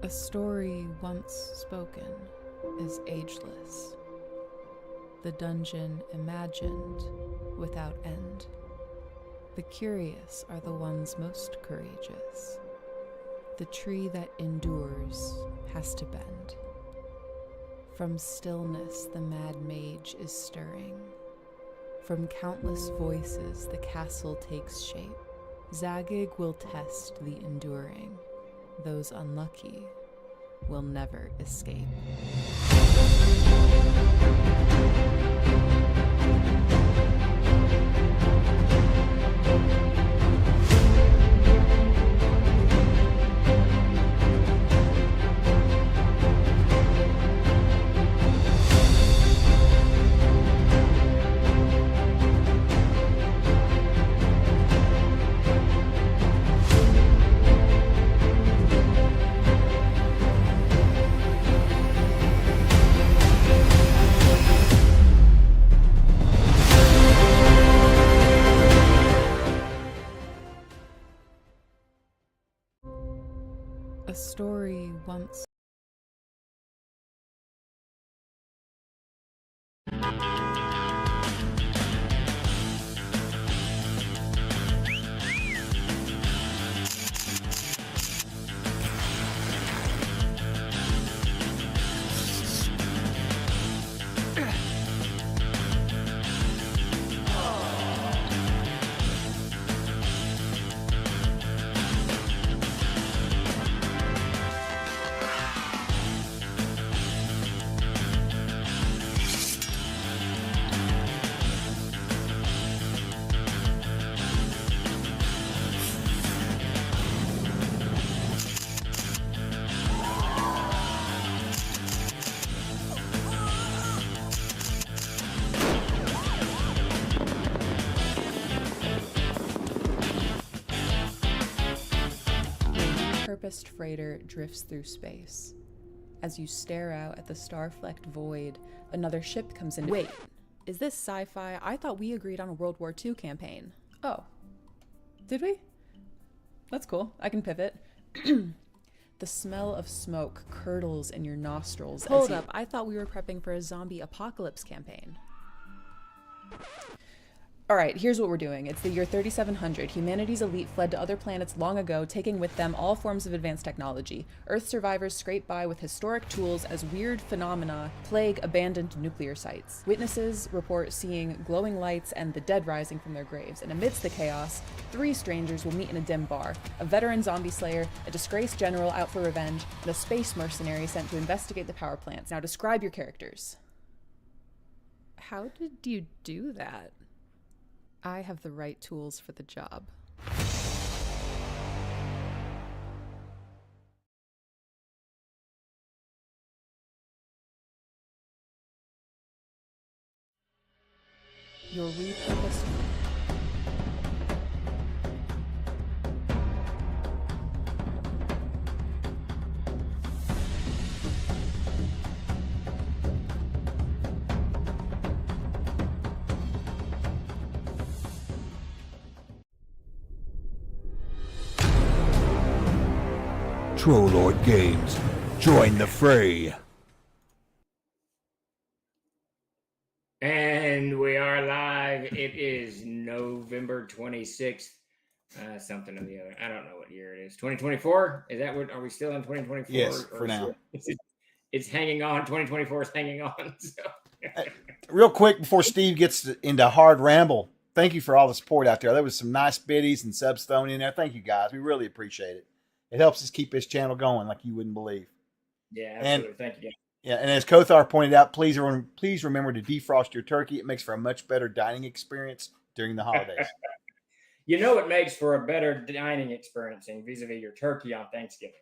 A story once spoken is ageless. The dungeon imagined without end. The curious are the ones most courageous. The tree that endures has to bend. From stillness the mad mage is stirring. From countless voices the castle takes shape. Zagig will test the enduring. Those unlucky will never escape. A story once. Purposed freighter drifts through space. As you stare out at the star-flecked void, another ship comes in. Wait, is this sci-fi? I thought we agreed on a World War II campaign. Oh, did we? That's cool. I can pivot. The smell of smoke curdles in your nostrils. Hold up, I thought we were prepping for a zombie apocalypse campaign. Alright, here's what we're doing. It's the year 3700. Humanity's elite fled to other planets long ago, taking with them all forms of advanced technology. Earth survivors scrape by with historic tools as weird phenomena plague abandoned nuclear sites. Witnesses report seeing glowing lights and the dead rising from their graves. And amidst the chaos, three strangers will meet in a dim bar. A veteran zombie slayer, a disgraced general out for revenge, and a space mercenary sent to investigate the power plants. Now describe your characters. How did you do that? I have the right tools for the job. Your repurposed. Trollord Games. Join the fray. And we are live. It is November 26th, something or the other. I don't know what year it is. 2024? Is that what? Are we still in 2024? Yes, for now. It's hanging on. 2024 is hanging on. So. Real quick before Steve gets into hard ramble, thank you for all the support out there. There was some nice biddies and subs thrown in there. Thank you guys. We really appreciate it. It helps us keep this channel going like you wouldn't believe. Yeah, absolutely. Thank you. Yeah, and as Kothar pointed out, please remember to defrost your turkey. It makes for a much better dining experience during the holidays. You know what makes for a better dining experience vis-a-vis your turkey on Thanksgiving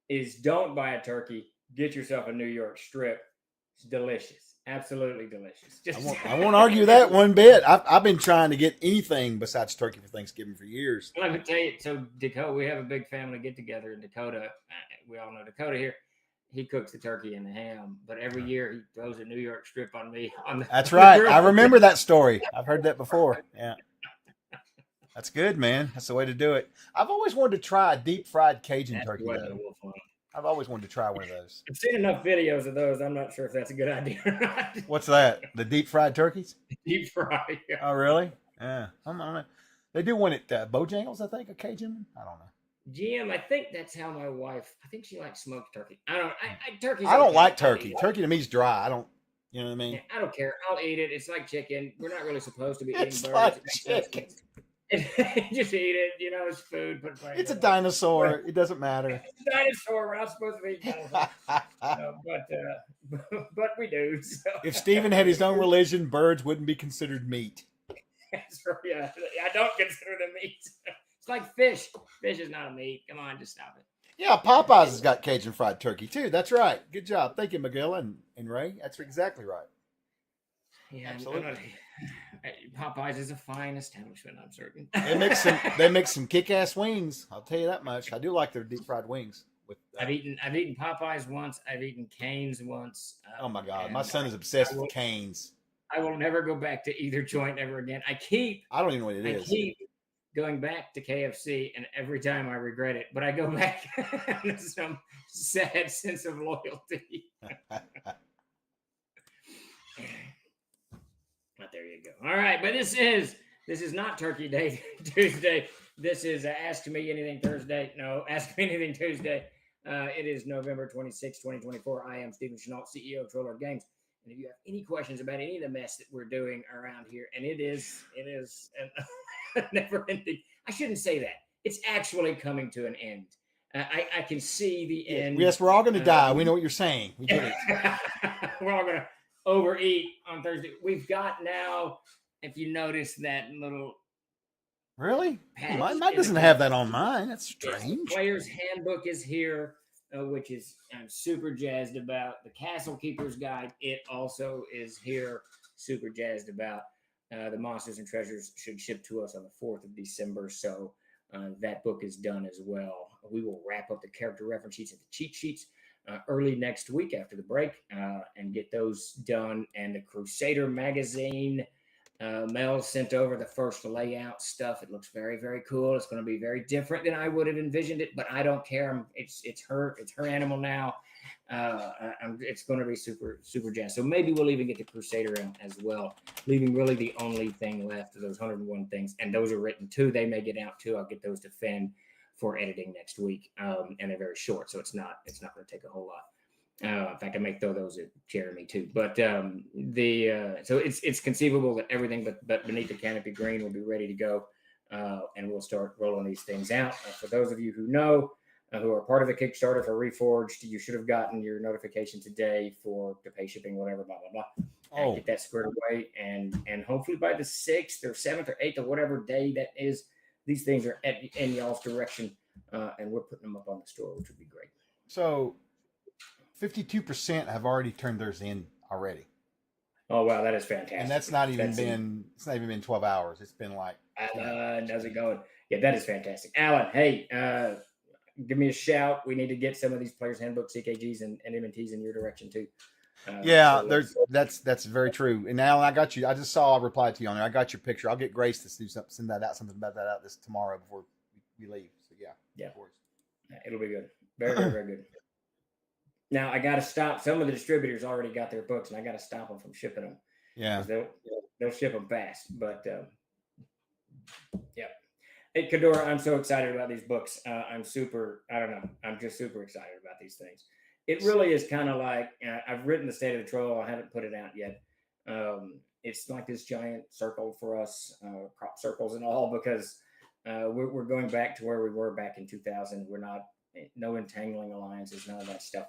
is don't buy a turkey. Get yourself a New York strip. It's delicious. Absolutely delicious. I won't argue that one bit. I've been trying to get anything besides turkey for Thanksgiving for years. Let me tell you. So Dakota, we have a big family get together in Dakota. We all know Dakota here. He cooks the turkey and the ham, but every year he throws a New York strip on me. That's right. I remember that story. I've heard that before. Yeah. That's good, man. That's the way to do it. I've always wanted to try a deep fried Cajun turkey, though. I've always wanted to try one of those. I've seen enough videos of those. I'm not sure if that's a good idea or not. What's that? The deep fried turkeys? Deep fry. Yeah. Oh, really? Yeah. I don't know. They do one at Bojangles, I think, a Cajun. I don't know. Jim, I think that's how my wife. I think she likes smoked turkey. I don't. Turkey's. I don't okay. like I'll turkey. eat it. Turkey to me is dry. I don't. You know what I mean? Yeah, I don't care. I'll eat it. It's like chicken. We're not really supposed to be It's eating like birds. chicken. Just eat it. You know, it's food. Put it away. It's a dinosaur. It doesn't matter. It's a dinosaur. We're not supposed to be eating dinosaurs. But we do. So. If Stephen had his own religion, birds wouldn't be considered meat. Yeah, I don't consider them meat. It's like fish. Fish is not a meat. Come on, just stop it. Yeah, Popeyes has got Cajun fried turkey too. That's right. Good job. Thank you, McGill and Ray. That's exactly right. Yeah, Absolutely. Popeyes is a fine establishment, I'm certain. They make some kick-ass wings. I'll tell you that much. I do like their deep fried wings. With I've eaten Popeyes once. I've eaten Cane's once. oh my god, my son is obsessed with Cane's. I will never go back to either joint ever again. I don't even know what it is. I keep going back to KFC, and every time I regret it. But I go back with some sad sense of loyalty. But there you go. All right, but this is not Turkey Day Tuesday. This is Ask Me Anything Thursday. No, Ask Me Anything Tuesday. It is November 26, 2024. I am Stephen Chenault, CEO of Troller Games. And if you have any questions about any of the mess that we're doing around here, and it is a never-ending. I shouldn't say that. It's actually coming to an end. I can see the end. Yes, we're all going to die. We know what you're saying. We get it. We're all going to overeat on Thursday. We've got now, if you notice that little. Really? Mine doesn't have that on mine. That's strange. The player's handbook is here, which is I'm super jazzed about. The Castle Keeper's Guide, it also is here. Super jazzed about. The Monsters and Treasures should ship to us on the 4th of December, so that book is done as well. We will wrap up the character reference sheets and the cheat sheets early next week after the break and get those done. And the Crusader magazine, Mel sent over the first layout stuff. It looks very, very cool. It's going to be very different than I would have envisioned it, but I don't care. It's her animal now. It's going to be super, super jazz. So maybe we'll even get the Crusader in as well, leaving really the only thing left of those 101 things. And those are written too. They may get out too. I'll get those to Finn for editing next week. And they're very short, so it's not going to take a whole lot. In fact, I may throw those at Jeremy too. But so it's conceivable that everything but Beneath the Canopy Green will be ready to go, and we'll start rolling these things out. For those of you who know, who are part of the Kickstarter for Reforged, you should have gotten your notification today to pay shipping, whatever, blah blah blah. Get that squared away, and hopefully by the 6th or 7th or 8th or whatever day that is, these things are in y'all's direction, and we're putting them up on the store, which would be great. So 52% have already turned theirs in already. Oh wow, that is fantastic. And that's not even been 12 hours. It's been like how's it going? Yeah, that is fantastic. Alan, hey, give me a shout. We need to get some of these players' handbooks, CKGs, and MNTs in your direction too. That's very true. And Alan, I got you. I just saw. I replied to you on there. I got your picture. I'll get Grace to do something, send that out, something about that out this tomorrow before we leave. So yeah, of course. It'll be good. Very, very, very good. Now I got to stop. Some of the distributors already got their books, and I got to stop them from shipping them. Yeah, they'll ship them fast, but yeah. Hey, Kadora, I'm so excited about these books. I'm just super excited about these things. It really is kind of like, I've written The State of the Troll. I haven't put it out yet. It's like this giant circle for us, crop circles and all, because we're going back to where we were back in 2000. We're not, no entangling alliances, none of that stuff.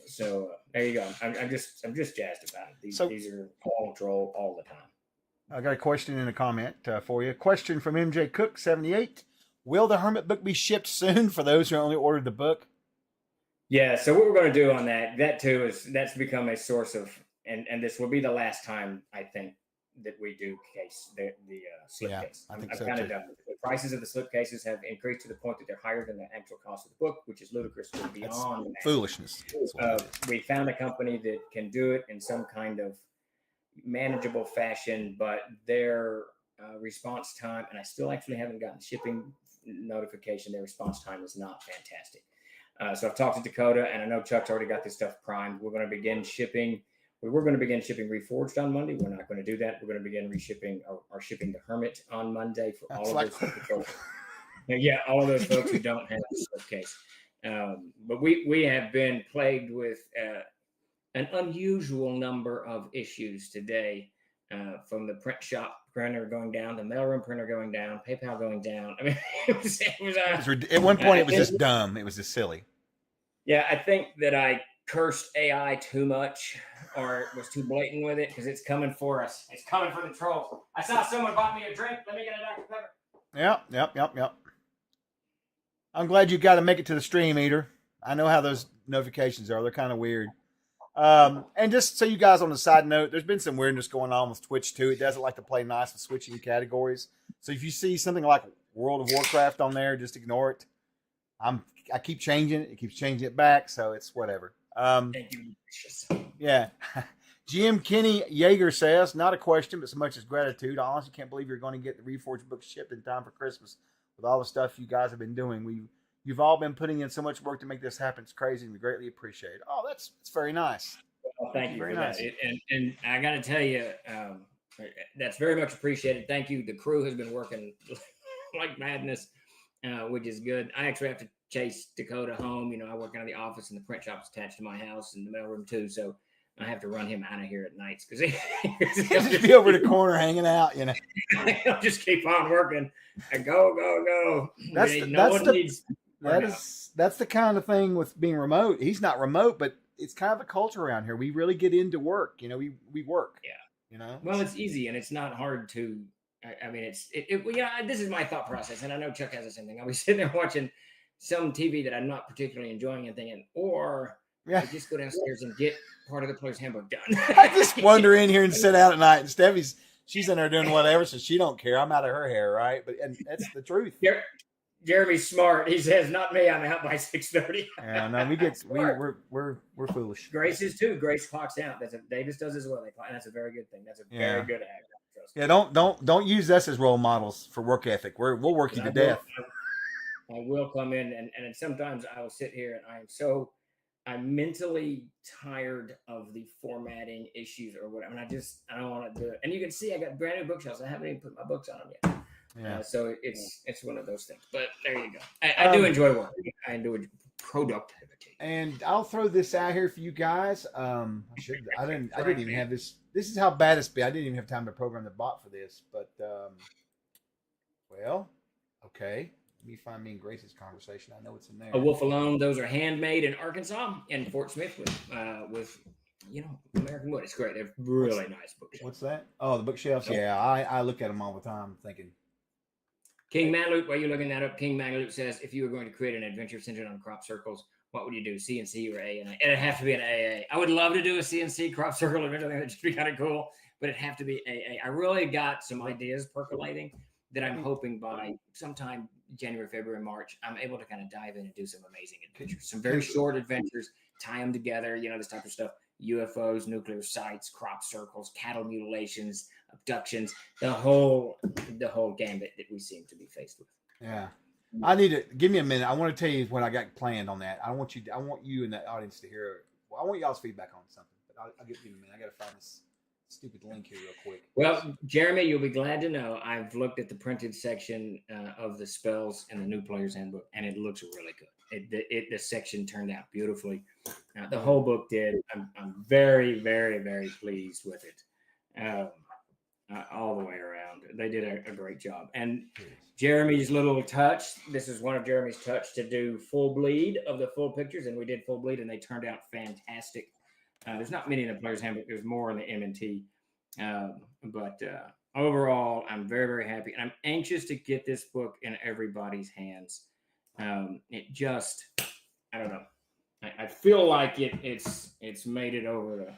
So there you go. I'm just jazzed about it. These are all Troll all the time. I got a question in a comment for you. Question from MJ Cook 78. Will the Hermit book be shipped soon for those who only ordered the book? Yeah. So what we're going to do on that too that's become a source of, and this will be the last time I think that we do the slipcase. I'm so kind of done. The prices of the slipcases have increased to the point that they're higher than the actual cost of the book, which is ludicrous and beyond foolishness. We found a company that can do it in some kind of manageable fashion, but their response time, and I still actually haven't gotten shipping notification, their response time is not fantastic. So I've talked to Dakota, and I know Chuck's already got this stuff primed. We're going to begin shipping. We were going to begin shipping Reforged on Monday. We're not going to do that. We're going to begin reshipping or shipping the Hermit on Monday for all of those folks. Yeah, all of those folks who don't have the slipcase. But we have been plagued with an unusual number of issues today, from the print shop printer going down, the mailroom printer going down, PayPal going down. I mean, at one point it was just dumb. It was just silly. Yeah, I think that I cursed AI too much or was too blatant with it because it's coming for us. It's coming for the trolls. I saw someone bought me a drink. Let me get a Dr. Pepper. Yep. I'm glad you got to make it to the stream, Eater. I know how those notifications are. They're kind of weird. And just so you guys on the side note, there's been some weirdness going on with Twitch too. It doesn't like to play nice with switching categories. So if you see something like World of Warcraft on there, just ignore it. I keep changing it. It keeps changing it back. So it's whatever. Thank you. Yeah. GM Kenny Yeager says, not a question, but so much as gratitude. I honestly can't believe you're going to get the Reforged book shipped in time for Christmas with all the stuff you guys have been doing. You've all been putting in so much work to make this happen. It's crazy, and we greatly appreciate it. Oh, that's very nice. Well, thank you very for nice. That. And I got to tell you, that's very much appreciated. Thank you. The crew has been working like madness, which is good. I actually have to chase Dakota home. You know, I work out of the office, and the print shop's attached to my house and the mailroom too. So I have to run him out of here at nights because he'll just be over the corner hanging out. You know, he'll just keep on working and go. That's the kind of thing with being remote. He's not remote, but it's kind of a culture around here. We really get into work. You know, we work. Yeah. You know, well, it's easy and it's not hard to. I mean, this is my thought process, and I know Chuck has the same thing. I'll be sitting there watching some TV that I'm not particularly enjoying and thinking, or I just go downstairs and get part of the player's handbook done. I just wander in here and sit out at night, and she's in there doing whatever, so she don't care. I'm out of her hair, right? And that's the truth. Jeremy's smart. He says, "Not me. I'm out by 6:30." Yeah, no, we're foolish. Grace is too. Grace clocks out. Davis does as well. And that's a very good thing. That's a very good act. Yeah, don't use us as role models for work ethic. We'll work you to death. I will come in and sometimes I will sit here and I'm mentally tired of the formatting issues or whatever. And I don't want to do it. And you can see I got brand new bookshelves. I haven't even put my books on them yet. Yeah. So it's one of those things. But there you go. I do enjoy work. I enjoy productivity. And I'll throw this out here for you guys. I didn't even have this. This is how bad it's been. I didn't even have time to program the bot for this. But okay. Let me find me and Grace's conversation. I know it's in there. A Wolf Alone. Those are handmade in Arkansas and Fort Smith with American wood. It's great. They're really nice bookshelves. What's that? Oh, the bookshelves. Yeah, I look at them all the time, thinking. King Manloot, while you're looking that up, King Manloot says, if you were going to create an adventure centered on crop circles, what would you do? CNC or AA? And it'd have to be an AA. I would love to do a CNC crop circle adventure. I think that'd just be kind of cool, but it'd have to be AA. I really got some ideas percolating that I'm hoping by sometime January, February, March, I'm able to kind of dive in and do some amazing adventures, some very short adventures, tie them together, this type of stuff. UFOs, nuclear sites, crop circles, cattle mutilations, abductions, the whole gambit that we seem to be faced with. Yeah. I need to give me a minute. I want to tell you what I got planned on that. I want you and the audience to hear. Well, I want y'all's feedback on something, but I'll give you a minute. I got to find this stupid link here real quick. Well, Jeremy, you'll be glad to know I've looked at the printed section of the spells in the new player's handbook, and it looks really good. The section turned out beautifully. The whole book did. I'm very, very, very pleased with it. All the way around. They did a great job. And Jeremy's little touch, this is one of Jeremy's touch to do full bleed of the full pictures, and we did full bleed, and they turned out fantastic. There's not many in the player's handbook. There's more in the M&T. But overall, I'm very, very happy. And I'm anxious to get this book in everybody's hands. It just, I don't know. I feel like it's made it over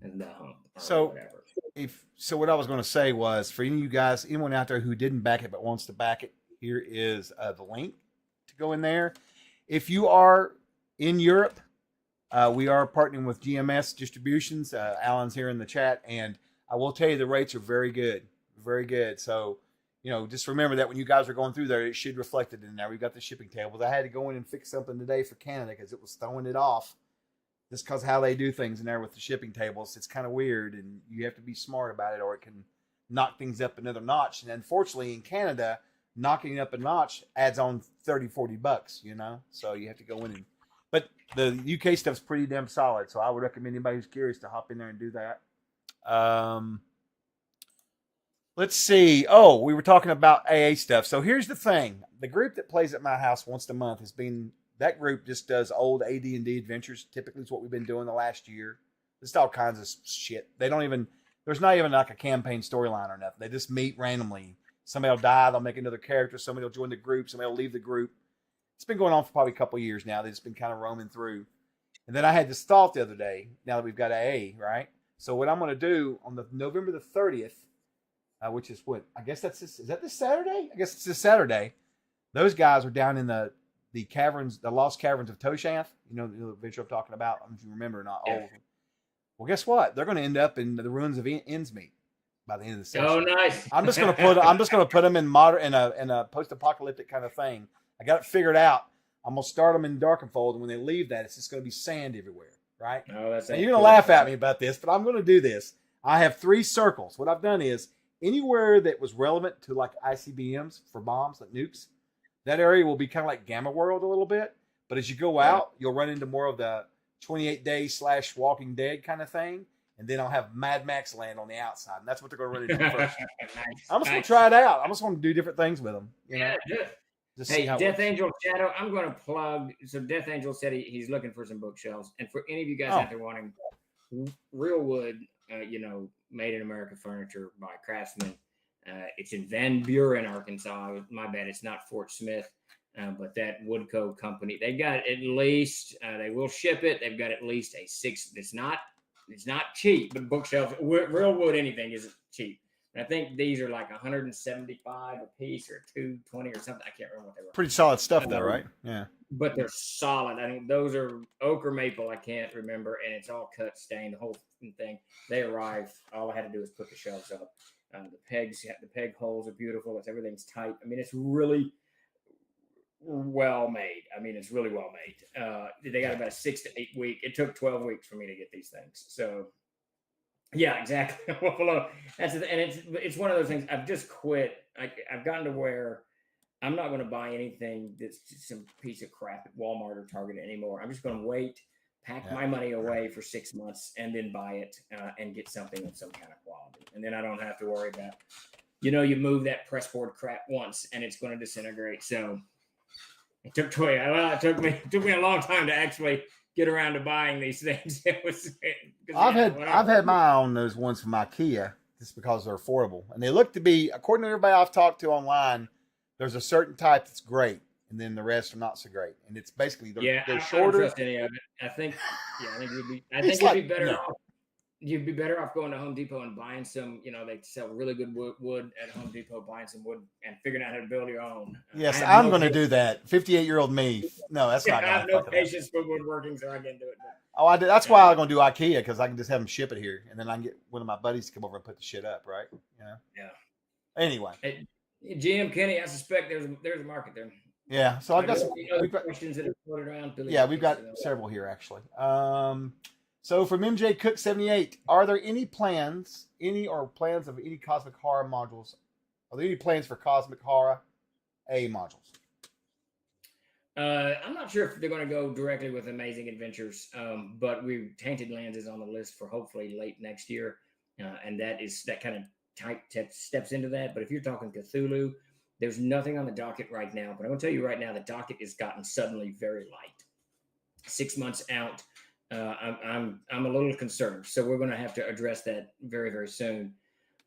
the hump. So whatever. So what I was going to say was, for any of you guys, anyone out there who didn't back it but wants to back it, here is the link to go in there. If you are in Europe, we are partnering with GMS Distributions. Alan's here in the chat, and I will tell you the rates are very good, very good. So, just remember that when you guys are going through there, it should reflect it in there. We've got the shipping tables. I had to go in and fix something today for Canada because it was throwing it off. Just because how they do things in there with the shipping tables, it's kind of weird, and you have to be smart about it, or it can knock things up another notch. And unfortunately, in Canada, knocking up a notch adds on $30-$40, so you have to go in and. But the UK stuff's pretty damn solid, so I would recommend anybody who's curious to hop in there and do that. Let's see. Oh, we were talking about AA stuff. So here's the thing: the group that plays at my house once a month has been. That group just does old AD&D adventures. Typically, it's what we've been doing the last year. Just all kinds of shit. They don't even. There's not even like a campaign storyline or nothing. They just meet randomly. Somebody will die. They'll make another character. Somebody will join the group. Somebody will leave the group. It's been going on for probably a couple of years now. They've just been kind of roaming through. And then I had this thought the other day. Now that we've got AA, right? So what I'm going to do on the November the 30th, which is what I guess is that this Saturday? I guess it's this Saturday. Those guys are down in the caverns, the lost caverns of Toshanth. The adventure I'm talking about. I don't know if you remember or not. Yeah. Oh, well, guess what? They're going to end up in the ruins of Innsmeat by the end of the session. Oh, nice! I'm just going to put them in a post-apocalyptic kind of thing. I got it figured out. I'm going to start them in Darkenfold, and when they leave that, it's just going to be sand everywhere, right? Oh, that's. Now, you're going to laugh at me about this, but I'm going to do this. I have 3 circles. What I've done is anywhere that was relevant to like ICBMs for bombs, like nukes. That area will be kind of like Gamma World a little bit, but as you go out, you'll run into more of the 28 Days / Walking Dead kind of thing, and then I'll have Mad Max land on the outside, and that's what they're going to run into first. I'm just going to try it out. I'm just going to do different things with them. Yeah, just hey, Death Angel Shadow, I'm going to plug. So Death Angel said he's looking for some bookshelves, and for any of you guys out there wanting real wood, made in America furniture by craftsmen. It's in Van Buren, Arkansas. My bad, it's not Fort Smith, but that Woodco company. They got at least. They will ship it. They've got at least a 6. It's not cheap, but bookshelves, real wood, anything isn't cheap. And I think these are like $175 a piece, or $220 or something. I can't remember what they were. Pretty solid stuff, though, right? Yeah. But they're solid. I think those are oak or maple. I can't remember, and it's all cut, stained, the whole thing. They arrive. All I had to do was put the shelves up. The peg holes are beautiful. Everything's tight. I mean, it's really well made. It's really well made. They got about a 6 to 8 week. It took 12 weeks for me to get these things. So, yeah, exactly. Well, that's and it's one of those things. I've just quit. I've gotten to where I'm not going to buy anything that's just some piece of crap at Walmart or Target anymore. I'm just going to wait. Pack my money away for 6 months and then buy it and get something of some kind of quality. And then I don't have to worry about, you move that pressboard crap once and it's going to disintegrate. So it took me a long time to actually get around to buying these things. I've had my eye on those ones from IKEA just because they're affordable. And they look to be, according to everybody I've talked to online, there's a certain type that's great. And then the rest are not so great, and it's basically they're shorter. I don't trust any of it. I think you'd be better off. You'd be better off going to Home Depot and buying some. They sell really good wood at Home Depot. Buying some wood and figuring out how to build your own. Yes, I'm going to do that. 58-year-old me. No, that's not. I have no patience for woodworking, so I can't do it. Oh, I did. That's why I'm going to do IKEA, because I can just have them ship it here, and then I can get one of my buddies to come over and put the shit up. Right? Yeah. Anyway, GM Kenny, I suspect there's a market there. Yeah, so I've got some questions that are floated around. We've got several here actually. So from MJ Cook 78, are there any plans of any Cosmic Horror modules? Are there any plans for Cosmic Horror A modules? I'm not sure if they're going to go directly with Amazing Adventures, but Tainted Lands is on the list for hopefully late next year, and that kind of type steps into that. But if you're talking Cthulhu, there's nothing on the docket right now, but I'm going to tell you right now, the docket has gotten suddenly very light. 6 months out, I'm a little concerned. So we're going to have to address that very, very soon.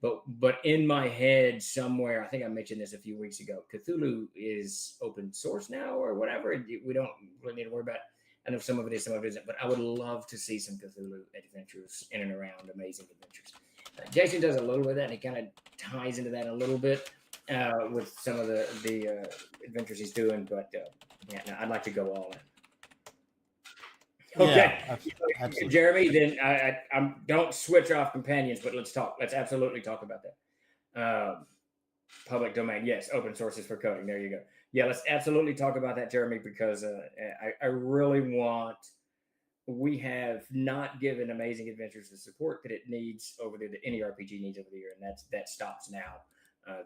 But in my head somewhere, I think I mentioned this a few weeks ago, Cthulhu is open source now or whatever. We don't really need to worry about it. I know some of it is, some of it isn't, but I would love to see some Cthulhu adventures in and around Amazing Adventures. Jason does a little bit of that, and he kind of ties into that a little bit. With some of the adventures he's doing, but I'd like to go all in. Okay, absolutely. Jeremy. Then I don't switch off companions, but let's talk. Let's absolutely talk about that. Public domain, yes. Open sources for coding. There you go. Yeah, let's absolutely talk about that, Jeremy, because I really want. We have not given Amazing Adventures the support that it needs over there, that any RPG needs over the year, and that stops now.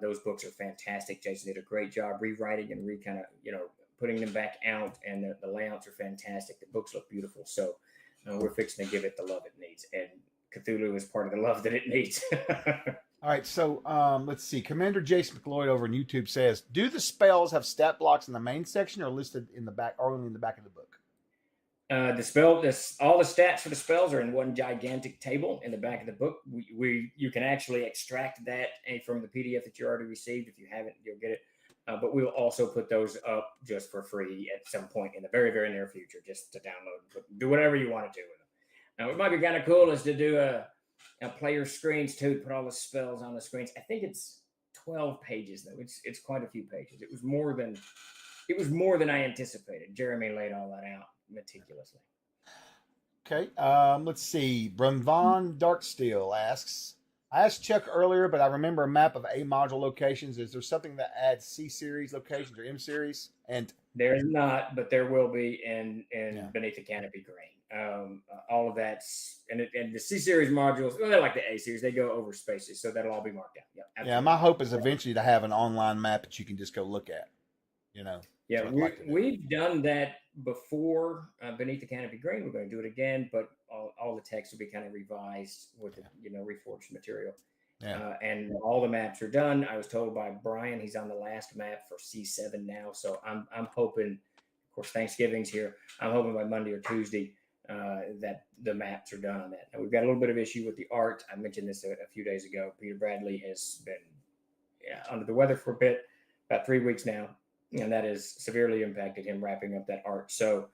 Those books are fantastic. Jason did a great job rewriting and kind of putting them back out, and the layouts are fantastic. The books look beautiful, so we're fixing to give it the love it needs, and Cthulhu is part of the love that it needs. All right, so let's see. Commander Jason McLeod over on YouTube says, "Do the spells have stat blocks in the main section, or listed in the back, or only in the back of the book?" All the stats for the spells are in one gigantic table in the back of the book. You can actually extract that from the PDF that you already received. If you haven't, you'll get it. But we'll also put those up just for free at some point in the very, very near future, just to download. Do whatever you want to do with them. Now, what might be kind of cool is to do a player screens too. Put all the spells on the screens. I think it's 12 pages though. It's quite a few pages. It was more than I anticipated. Jeremy laid all that out meticulously. Okay, let's see. Brunvon Darksteel asks, "I asked Chuck earlier, but I remember a map of A module locations. Is there something that adds C series locations or M series?" And there's not, but there will be in Beneath the Canopy Green. All of that's and the C series modules. Well, they're like the A series. They go over spaces, so that'll all be marked out. Yeah. My hope is eventually to have an online map that you can just go look at. Yeah, we've done that before. Beneath the Canopy Green, we're going to do it again, but all the text will be kind of revised with the reforged material. Yeah. And all the maps are done. I was told by Brian he's on the last map for C7 now, so I'm hoping. Of course, Thanksgiving's here. I'm hoping by Monday or Tuesday that the maps are done on that. Now, we've got a little bit of issue with the art. I mentioned this a few days ago. Peter Bradley has been under the weather for a bit, about 3 weeks now, and that has severely impacted him wrapping up that art. So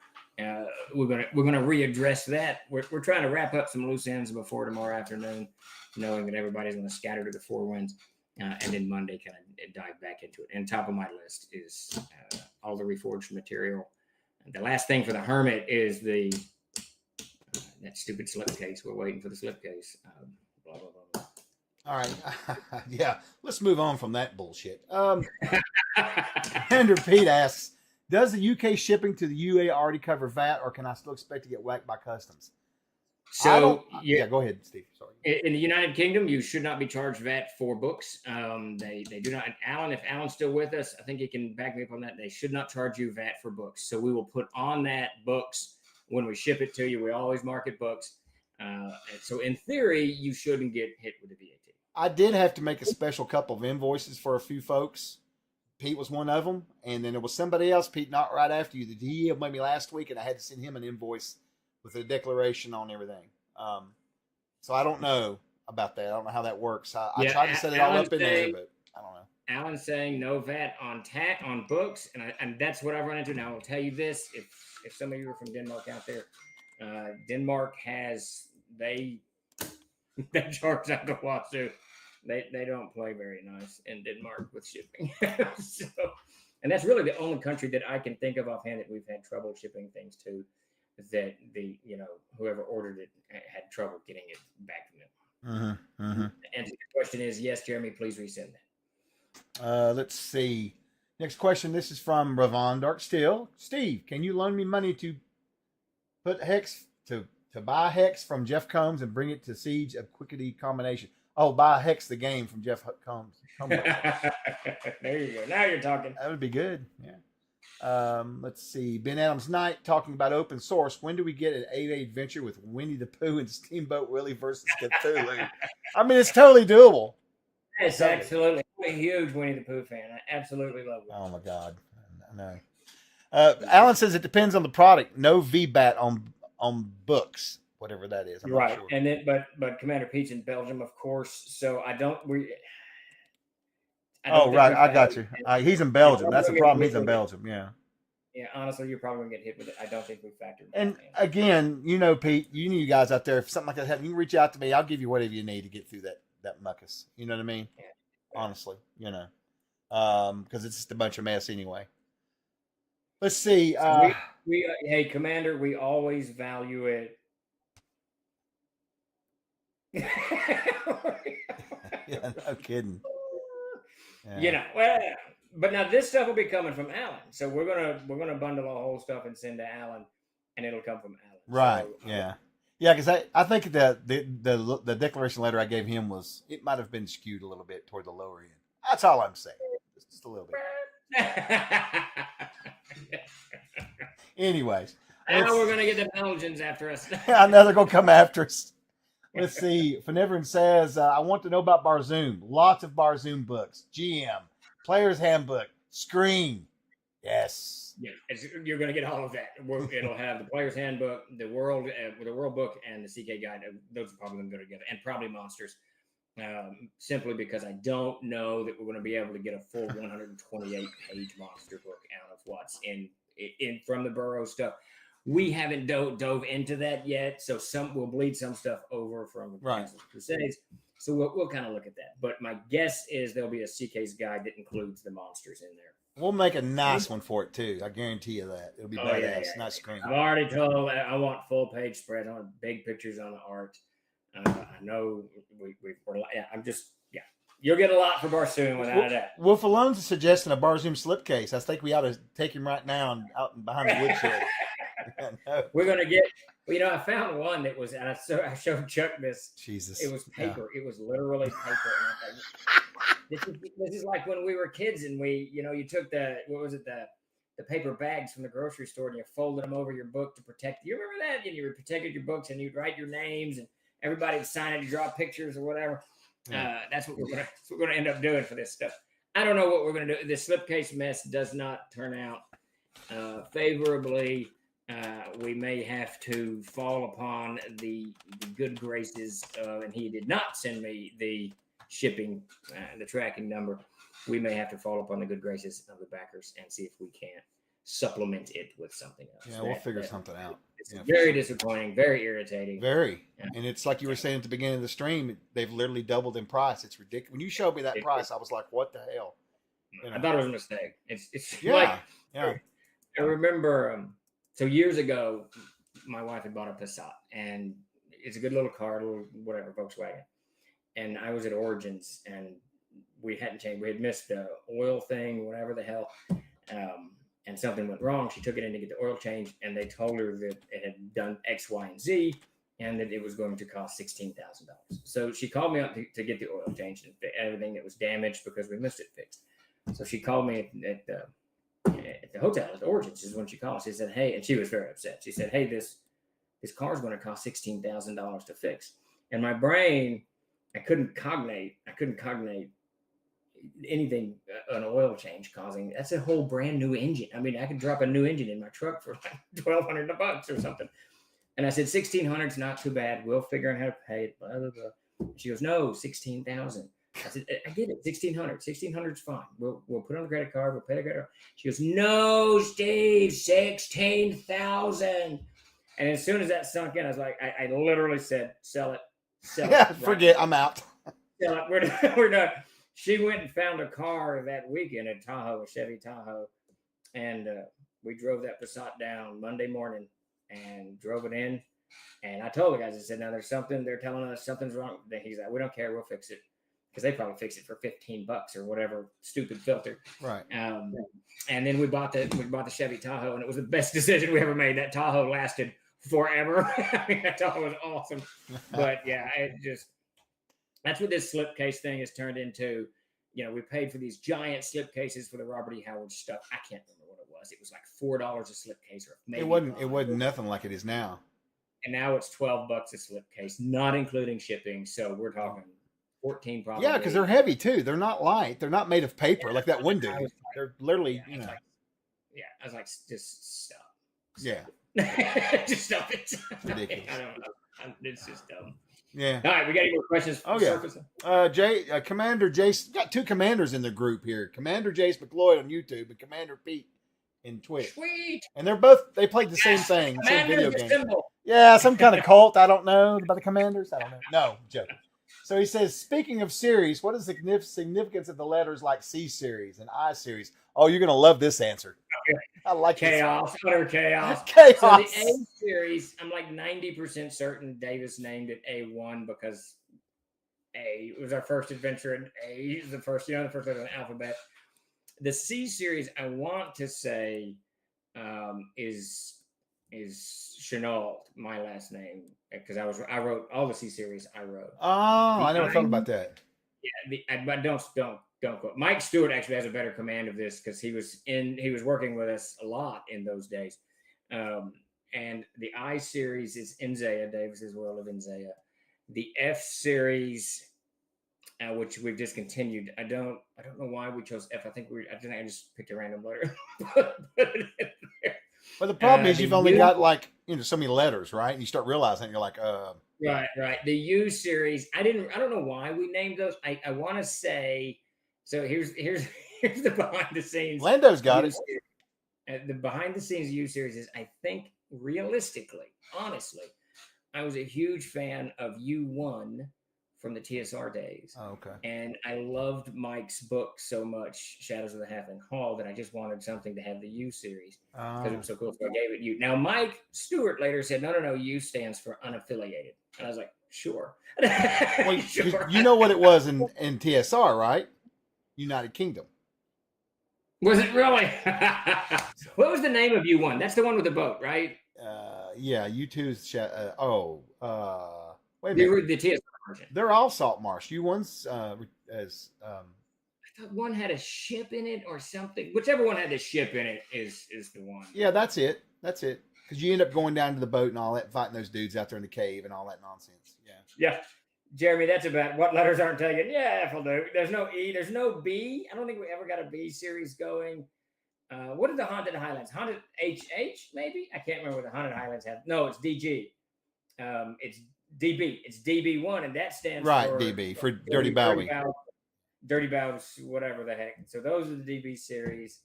we're gonna readdress that. We're trying to wrap up some loose ends before tomorrow afternoon, knowing that everybody's going to scatter to the four winds, and then Monday kind of dive back into it. And top of my list is all the reforged material. The last thing for the Hermit is that stupid slipcase. We're waiting for the slipcase. Blah blah blah. All right. Yeah. Let's move on from that bullshit. Andrew Pete asks, "Does the UK shipping to the UA already cover VAT, or can I still expect to get whacked by customs?" So go ahead, Steve. Sorry. In the United Kingdom, you should not be charged VAT for books. They do not. Alan, if Alan's still with us, I think he can back me up on that. They should not charge you VAT for books. So we will put on that books when we ship it to you. We always market books. So in theory, you shouldn't get hit with the VAT. I did have to make a special couple of invoices for a few folks. Pete was one of them, and then there was somebody else, Pete, not right after you, that he emailed me last week, and I had to send him an invoice with a declaration on everything. So I don't know about that. I don't know how that works. I tried to set it all up in there, but I don't know. Alan's saying no VAT on books, and that's what I've run into. Now I'll tell you this: if some of you are from Denmark out there, Denmark they charge out the wazoo. They don't play very nice in Denmark with shipping. So, and that's really the only country that I can think of offhand that we've had trouble shipping things to. That whoever ordered it had trouble getting it back to them. Mm-hmm. And the question is, yes, Jeremy, please resend that. Let's see. Next question. This is from Ravon Darksteel. "Steve, can you loan me money to put hex to buy Hex from Jeff Combs and bring it to Siege of Quickity Combination?" Oh, buy Hex the game from Jeff Combs. There you go. Now you're talking. That would be good. Yeah. Let's see. Ben Adams Knight talking about open source. "When do we get an 8 adventure with Winnie the Pooh and Steamboat Willie versus Cthulhu?" I mean, it's totally doable. It's absolutely. I'm a huge Winnie the Pooh fan. I absolutely love it. Oh my God. I know. Alan says it depends on the product. No VBAT on books, whatever that is. I'm right. Not sure. And then, but Commander Pete's in Belgium, of course. So I don't right. I got you. He's in Belgium. That's the problem. He's in Belgium. Yeah. Yeah. Honestly, you're probably gonna get hit with it. I don't think we factored. And again, Pete, you guys out there, if something like that happens, you can reach out to me. I'll give you whatever you need to get through that muckus. You know what I mean? Yeah. Honestly, because it's just a bunch of mess anyway. Let's see. Hey, Commander, we always value it. Yeah, no kidding. Yeah. Well, but now this stuff will be coming from Alan, so we're gonna bundle the whole stuff and send to Alan, and it'll come from Alan. Right. So Yeah. Yeah, because I think the declaration letter I gave him it might have been skewed a little bit toward the lower end. That's all I'm saying, just a little bit. Anyways, now we're gonna get the Belgians after us. I know they're gonna come after us. Let's see. Finevrin says, I want to know about Barzoom. Lots of Barzoom books. GM, Player's Handbook, Screen. Yes. Yeah, you're going to get all of that. It'll have the Player's Handbook, the World Book, and the CK Guide. Those are probably going to go together, and probably Monsters. Simply because I don't know that we're going to be able to get a full 128-page monster book out of what's in from the Burrow stuff. We haven't dove into that yet, so we'll bleed some stuff over from the Castles Crusades. So we'll kind of look at that. But my guess is there'll be a CK's guide that includes the monsters in there. We'll make a nice one for it too. I guarantee you that it'll be badass. Yeah. Nice screen. I've already told I want full page spread. I want big pictures on the art. I know you'll get a lot for Barsoom without that. Wolf Alone's suggesting a Barzoom slipcase. I think we ought to take him right now and out behind the woodshed. No. We're gonna get. I found one that was. I showed Chuck this. Jesus. It was paper. Yeah. It was literally paper. And this is like when we were kids, and you took the paper bags from the grocery store and you folded them over your book to protect. You remember that? And you protected your books, and you'd write your names, and everybody would sign it, you draw pictures or whatever. Yeah. That's what we're gonna end up doing for this stuff. I don't know what we're gonna do. The slipcase mess does not turn out favorably. We may have to fall upon the good graces of, and he did not send me the shipping, the tracking number. We may have to fall upon the good graces of the backers and see if we can't supplement it with something else. Yeah, we'll figure something out. It's very disappointing, very irritating. Very. Yeah. And it's like you were saying at the beginning of the stream, they've literally doubled in price. It's ridiculous. When you showed me that price, I was like, what the hell? I thought it was a mistake. It's yeah. I remember so years ago, my wife had bought a Passat, and it's a good little car, whatever, Volkswagen. And I was at Origins, and we hadn't changed. We had missed the oil thing, whatever the hell. And something went wrong. She took it in to get the oil changed, and they told her that it had done X, Y, and Z, and that it was going to cost $16,000. So she called me up to get the oil changed and everything that was damaged because we missed it fixed. So she called me at the hotel at Origins is when she called. She said, hey, and she was very upset. She said, hey, this car's going to cost $16,000 to fix. And my brain, I couldn't cognate anything, an oil change causing. That's a whole brand new engine. I mean, I could drop a new engine in my truck for like $1,200 or something. And I said, $1,600 is not too bad. We'll figure out how to pay it. Blah, blah, blah. She goes, no, $16,000. I said, I get it, $1,600. $1,600 is fine. We'll put it on the credit card. We'll pay the credit card. She goes, no, Steve, $16,000. And as soon as that sunk in, I was like, I literally said, sell it. Yeah, forget, I'm out. Sell it. We're done. She went and found a car that weekend in Tahoe, a Chevy Tahoe, and we drove that Passat down Monday morning and drove it in. And I told the guys, I said, now they're telling us something's wrong. He's like, we don't care, we'll fix it. Because they probably fix it for $15 or whatever stupid filter. Right. And then we bought the Chevy Tahoe, and it was the best decision we ever made. That Tahoe lasted forever. I mean, that Tahoe was awesome. But yeah, that's what this slipcase thing has turned into. We paid for these giant slipcases for the Robert E. Howard stuff. I can't remember what it was. It was like $4 a slipcase, or maybe it wasn't nothing like it is now. And now it's $12 a slipcase, not including shipping. So we're talking 14 probably. Yeah, because they're heavy too. They're not light. They're not made of paper like that one dude. They're literally, I was like, just stop. Yeah. Just stop it. Ridiculous. I don't know. It's just dumb. Yeah. All right, we got any more questions? Oh yeah. Commander Jace, got two commanders in the group here. Commander Jace McLeod on YouTube and Commander Pete in Twitch. Sweet. And they played the same thing, same video game. Symbol. Yeah, some kind of cult. I don't know about the commanders. I don't know. No, joking. So he says, speaking of series, what is the significance of the letters like C series and I series? Oh, you're going to love this answer. Okay. I like chaos. Utter chaos. Chaos. So the A series, I'm like 90% certain Davis named it A1 because A. It was our first adventure in A. It was the first letter in the alphabet. The C series, I want to say, is Chenault, my last name, because I wrote all the C series. I wrote. Oh, I never thought about that. Yeah, but don't quote. Mike Stewart actually has a better command of this because he was working with us a lot in those days. And the I series is Inzaya, Davis's World of Inzaya. The F series, which we've discontinued. I don't know why we chose F. I think I just picked a random letter. But the problem is you've only U, got like so many letters, right? And you start realizing you're like, right. The U series. I don't know why we named those. I want to say. So here's the behind the scenes. Lando's got it. The behind the scenes U series is, I think, realistically, honestly, I was a huge fan of U1 from the TSR days. Oh, okay. And I loved Mike's book so much, Shadows of the Halfling Hall, that I just wanted something to have the U series because it was so cool. So I gave it U. Now, Mike Stewart later said, no, U stands for unaffiliated. And I was like, sure. Well, sure. You know what it was in TSR, right? United Kingdom. Was it really? What was the name of U1? That's the one with the boat, right? Yeah, U2's. Wait a minute. The TSR version. They're all Saltmarsh. U1's as. I thought one had a ship in it or something. Whichever one had the ship in it is the one. Yeah, that's it. Because you end up going down to the boat and all that, fighting those dudes out there in the cave and all that nonsense. Yeah. Yeah. Jeremy, that's about what letters aren't taken. Yeah, F will do. There's no E. There's no B. I don't think we ever got a B series going. What did the Haunted Highlands? Haunted HH, maybe? I can't remember what the Haunted Highlands have. No, it's DG. It's DB. It's DB1, and that stands for... Right, DB, for Dirty Bowie. Dirty Bows, whatever the heck. So those are the DB series.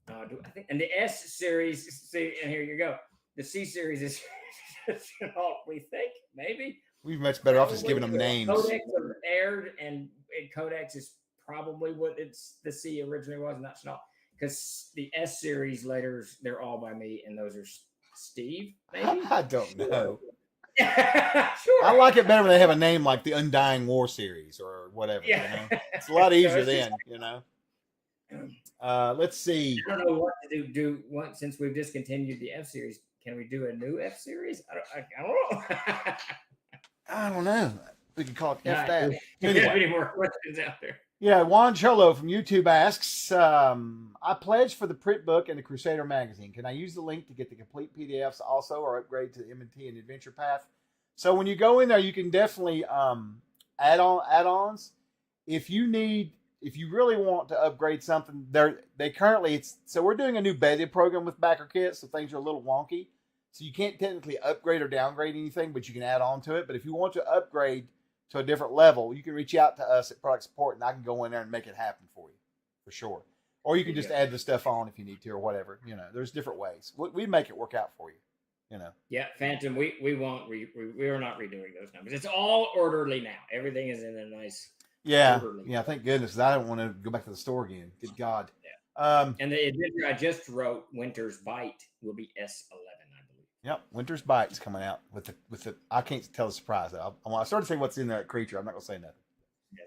I think, and the S series, see, and here you go. The C series is, we think, maybe. We've much better off just giving them names. Codex aired, and Codex is probably what the C originally was, not Chenault. Because the S series later, they're all by me, and those are Steve, maybe? I don't know. Sure. I like it better when they have a name like the Undying War series or whatever. Yeah. You know? It's a lot easier then, you know. Let's see. I don't know what to do. Since we've discontinued the F series, can we do a new F series? I don't know. I don't know. We could call it F that. Anyway. Any more questions out there? Yeah, Juan Cholo from YouTube asks, I pledged for the print book and the Crusader magazine. Can I use the link to get the complete PDFs also or upgrade to the M&T and Adventure Path? So when you go in there, you can definitely add-ons. If you really want to upgrade something, so we're doing a new beta program with backer kits, so things are a little wonky. So you can't technically upgrade or downgrade anything, but you can add on to it. But if you want to upgrade to a different level, you can reach out to us at Product Support, and I can go in there and make it happen for you, for sure. Or you can just add the stuff on if you need to, or whatever. You know, there's different ways. We make it work out for you. You know. Yeah, Phantom. We won't. We are not redoing those numbers. It's all orderly now. Everything is in a nice. Yeah. Thank goodness. I don't want to go back to the store again. Good God. Yeah. And the adventure I just wrote, Winter's Bite, will be S11. Yep, Winter's Bite's coming out with the. I can't tell the surprise. I started saying what's in that creature. I'm not gonna say nothing.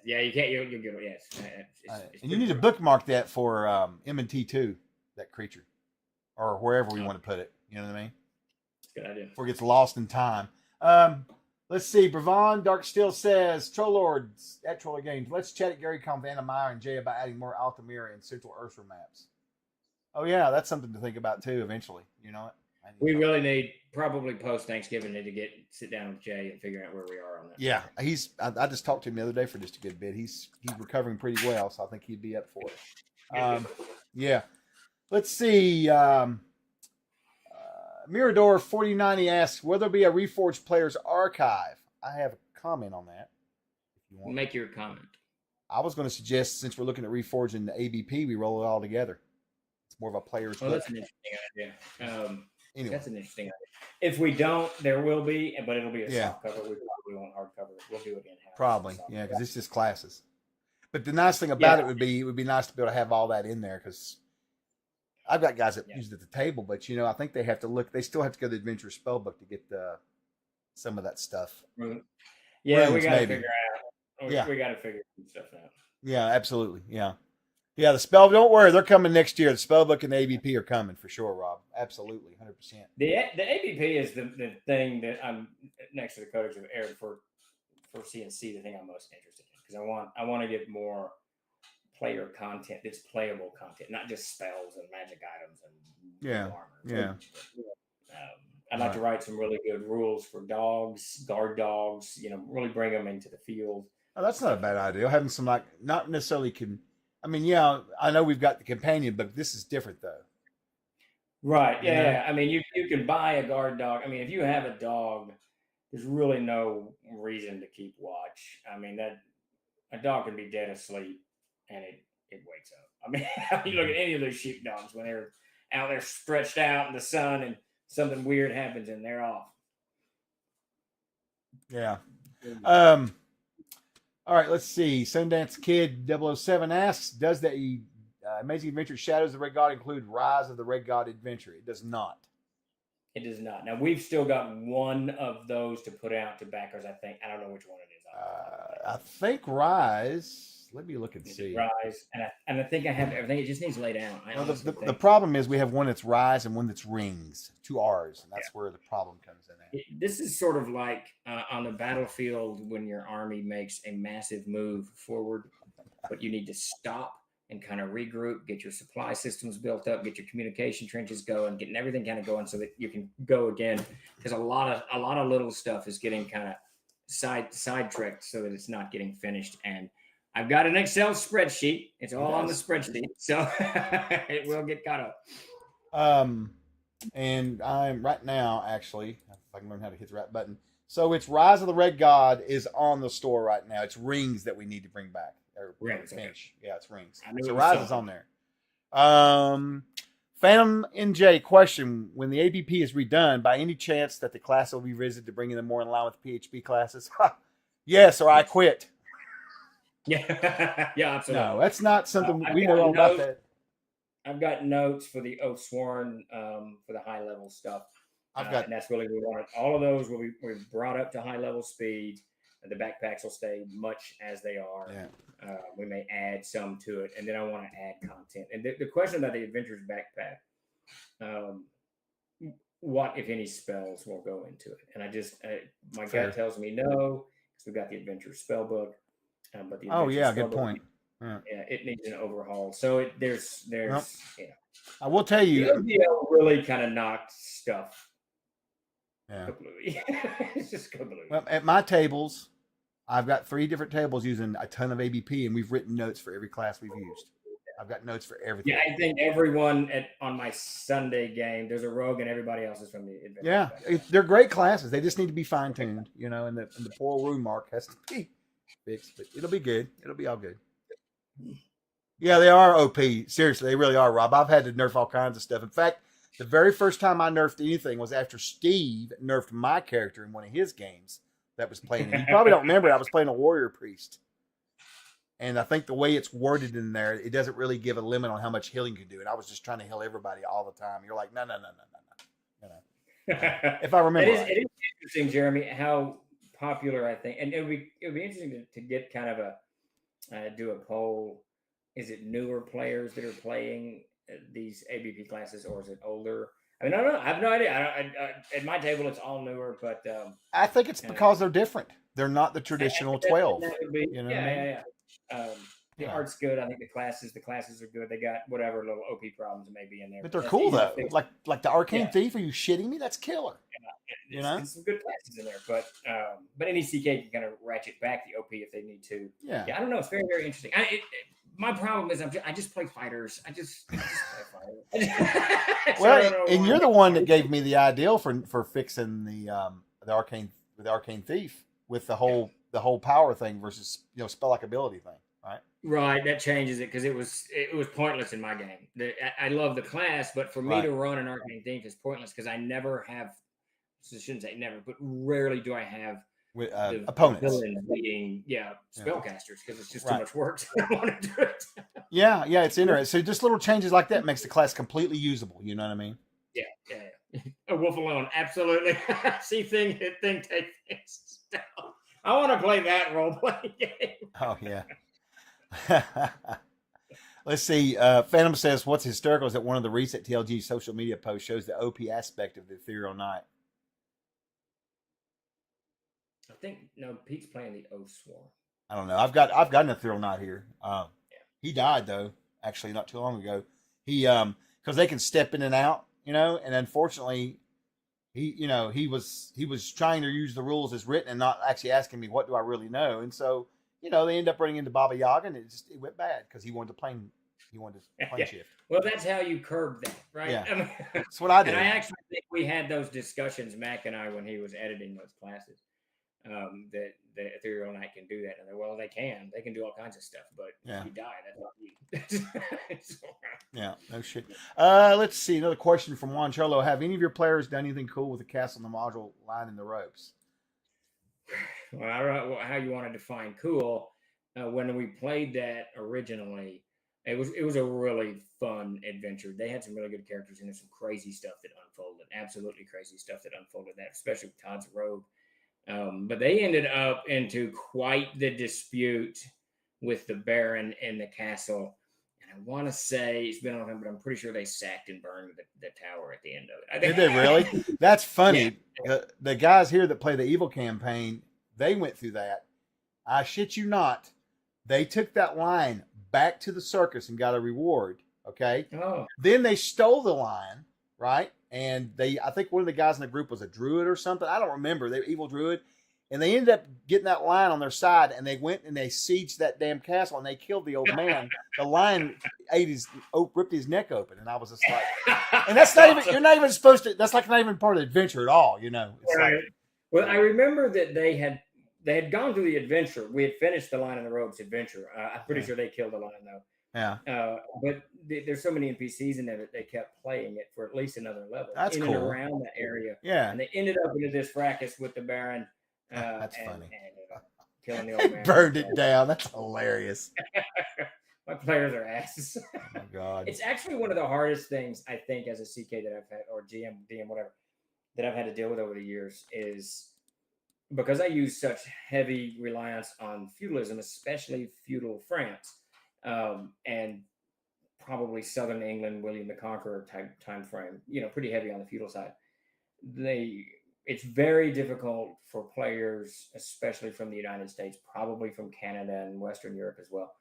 Yeah, you can't. You'll get it. Yes, and you need to bookmark that for M&T too. That creature, or wherever we want to put it. You know what I mean? Good idea. Before it gets lost in time. Let's see. Bravon Dark Steel says, Trollords at Troller Games. Let's chat at Gary Com, Vanna Meyer, and Jay about adding more Altamira and Central Ursa maps. Oh yeah, that's something to think about too. Eventually, you know what? We really need, probably post Thanksgiving, to sit down with Jay and figure out where we are on that. Yeah, I just talked to him the other day for just a good bit. He's recovering pretty well, so I think he'd be up for it. Yeah. Let's see. Mirador 4090 asks, will there be a Reforged Players Archive? I have a comment on that. If you want. Make your comment. I was going to suggest, since we're looking at Reforging the ABP, we roll it all together. It's more of a player's. Oh, that's an interesting idea. Anyway. That's an interesting idea. If we don't, there will be, but it'll be a soft cover. We probably won't hardcover it. We'll do it in-house. Probably, yeah, because it's just classes. But the nice thing about it would be nice to be able to have all that in there, because I've got guys that use it at the table, but I think they have to look. They still have to go to the Adventure Spellbook to get some of that stuff. Yeah, Runes, we got to maybe. figure out. Yeah. We got to figure some stuff out. Yeah, absolutely. Yeah. Yeah, the spell. Don't worry, they're coming next year. The spell book and the ABP are coming for sure, Rob. Absolutely, 100%. The ABP is the thing that I'm next to the Codex of Air for CNC. The thing I'm most interested in because I want to get more player content that's playable content, not just spells and magic items and Yeah, armor. yeah. I'd like to write some really good rules for dogs, guard dogs. Really bring them into the field. Oh, that's not a bad idea. Having some not necessarily I mean, yeah, I know we've got the companion, but this is different though. Right. You know? Yeah. I mean, you can buy a guard dog. I mean, if you have a dog, there's really no reason to keep watch. I mean, that a dog can be dead asleep and it wakes up. I mean, you look at any of those sheepdogs when they're out there stretched out in the sun and something weird happens and they're off. Yeah. All right, let's see. Sundance Kid 007 asks, does the Amazing Adventure Shadows of the Red God include Rise of the Red God Adventure? It does not. It does not. Now, we've still got one of those to put out to backers, I think. I don't know which one it is. I think Rise. Let me look and see. Rise. And I think I have everything. It just needs laid out. Well, the problem is we have one that's Rise and one that's Rings. 2 R's. And that's where the problem comes in at. This is sort of like on the battlefield when your army makes a massive move forward, but you need to stop and kind of regroup, get your supply systems built up, get your communication trenches going, getting everything kind of going so that you can go again. Because a lot of little stuff is getting kind of sidetracked so that it's not getting finished. And I've got an Excel spreadsheet. It's all on the spreadsheet, so it will get caught up. And I'm right now, actually, if I can learn how to hit the right button. So it's Rise of the Red God is on the store right now. It's Rings that we need to bring back. Rings, finish. Okay. Yeah, it's Rings. So Rise is on there. Phantom NJ question: when the ABP is redone, by any chance that the class will be revisited to bring them more in line with PHP classes? Yes, or I quit. Yeah, absolutely. No, that's not something we know all about that. I've got notes for the Oathsworn for the high level stuff. And that's really we want all of those will be brought up to high level speed. The backpacks will stay much as they are. Yeah. We may add some to it, and then I want to add content. And the question about the Adventurers backpack, what if any spells will go into it? And I just my gut tells me no, because we've got the Adventure spell book. But the good point. Yeah, it needs an overhaul. So there's I will tell you, the OVL really kind of knocked stuff. Yeah, it's just kablooey. Well, at my tables, I've got 3 different tables using a ton of ABP, and we've written notes for every class we've used. I've got notes for everything. Yeah, I think everyone on my Sunday game, there's a rogue, and everybody else is from the Adventure. Yeah, they're great classes. They just need to be fine tuned, and the poor rune mark has to be fixed, but it'll be good. It'll be all good. Yeah, they are OP. Seriously, they really are, Rob. I've had to nerf all kinds of stuff. In fact, the very first time I nerfed anything was after Steve nerfed my character in one of his games that was playing. And you probably don't remember, I was playing a warrior priest. And I think the way it's worded in there, it doesn't really give a limit on how much healing you can do. And I was just trying to heal everybody all the time. You're like, no. If I remember right. It is interesting, Jeremy, how popular I think. And it would be interesting to get kind of do a poll. Is it newer players that are playing these ABP classes, or is it older? I mean, I don't know. I have no idea. At my table, it's all newer, but I think it's because they're different. They're not the traditional 12. That would be, the art's good. I think the classes are good. They got whatever little OP problems may be in there. But they're cool though. Like the Arcane Thief. Are you shitting me? That's killer. There's some good classes in there, but any CK can kind of ratchet back the OP if they need to. Yeah, I don't know. It's very, very interesting. My problem is I just play fighters. I just play fighters. Well, and you're the one that gave me the ideal for fixing the Arcane Thief with the whole power thing versus spell like ability thing, right? Right, that changes it because it was pointless in my game. I love the class, but for me to run an Arcane Thief is pointless because I never have. I shouldn't say never, but rarely do I have with opponents being spellcasters because it's just too much work. So I don't want to do it. Yeah, it's interesting. So just little changes like that makes the class completely usable. You know what I mean? Yeah. A wolf alone, absolutely. See thing, hit thing, take things down. I want to play that role playing game. Oh yeah. Let's see. Phantom says, "What's hysterical is that one of the recent TLG social media posts shows the OP aspect of the Ethereal Knight." I think no, Pete's playing the Oath Swarm. I don't know. I've got an Ethereal Knight here. He died though, actually, not too long ago. He because they can step in and out, and unfortunately, he was trying to use the rules as written and not actually asking me what do I really know, and so they end up running into Baba Yaga, and it went bad because he wanted to plane shift. Well, that's how you curb that, right? Yeah, that's what I did. And I actually think we had those discussions, Mac and I, when he was editing those classes. That the Ethereal Knight can do that. And well, they can do all kinds of stuff, but if you die, that's not you. Yeah, no shit. Let's see. Another question from Juan Cholo. Have any of your players done anything cool with the castle and the module line in the ropes? Well, I don't know how you want to define cool. When we played that originally, it was a really fun adventure. They had some really good characters and there's some crazy stuff that unfolded. Absolutely crazy stuff that unfolded. That, especially with Todd's rogue. But they ended up into quite the dispute with the Baron and the castle. And I want to say it's been on him, but I'm pretty sure they sacked and burned the tower at the end of it. Did they really? That's funny. Yeah. The guys here that play the Evil campaign, they went through that. I shit you not. They took that line back to the circus and got a reward. Okay. Oh. Then they stole the line, right? And I think one of the guys in the group was a druid or something. I don't remember. They were evil druid. And they ended up getting that lion on their side, and they went and they sieged that damn castle, and they killed the old man. The lion ripped his neck open, and I was just like, and that's not even, you're not even supposed to, that's like not even part of the adventure at all, It's right. Like, well, I remember that they had gone through the adventure. We had finished the Lion in the Robes adventure. I'm pretty sure they killed the lion, though. Yeah. But there's so many NPCs in there that they kept playing it for at least another level. That's in cool. And around that area. Yeah. And they ended up into this fracas with the Baron. That's funny. And killing the old man. Burned it down. That's hilarious. My players are asses. Oh my God. It's actually one of the hardest things I think as a CK that I've had, or GM, DM, whatever, that I've had to deal with over the years is because I use such heavy reliance on feudalism, especially feudal France, and probably Southern England, William the Conqueror type time frame, pretty heavy on the feudal side. It's very difficult for players, especially from the United States, probably from Canada and Western Europe as well,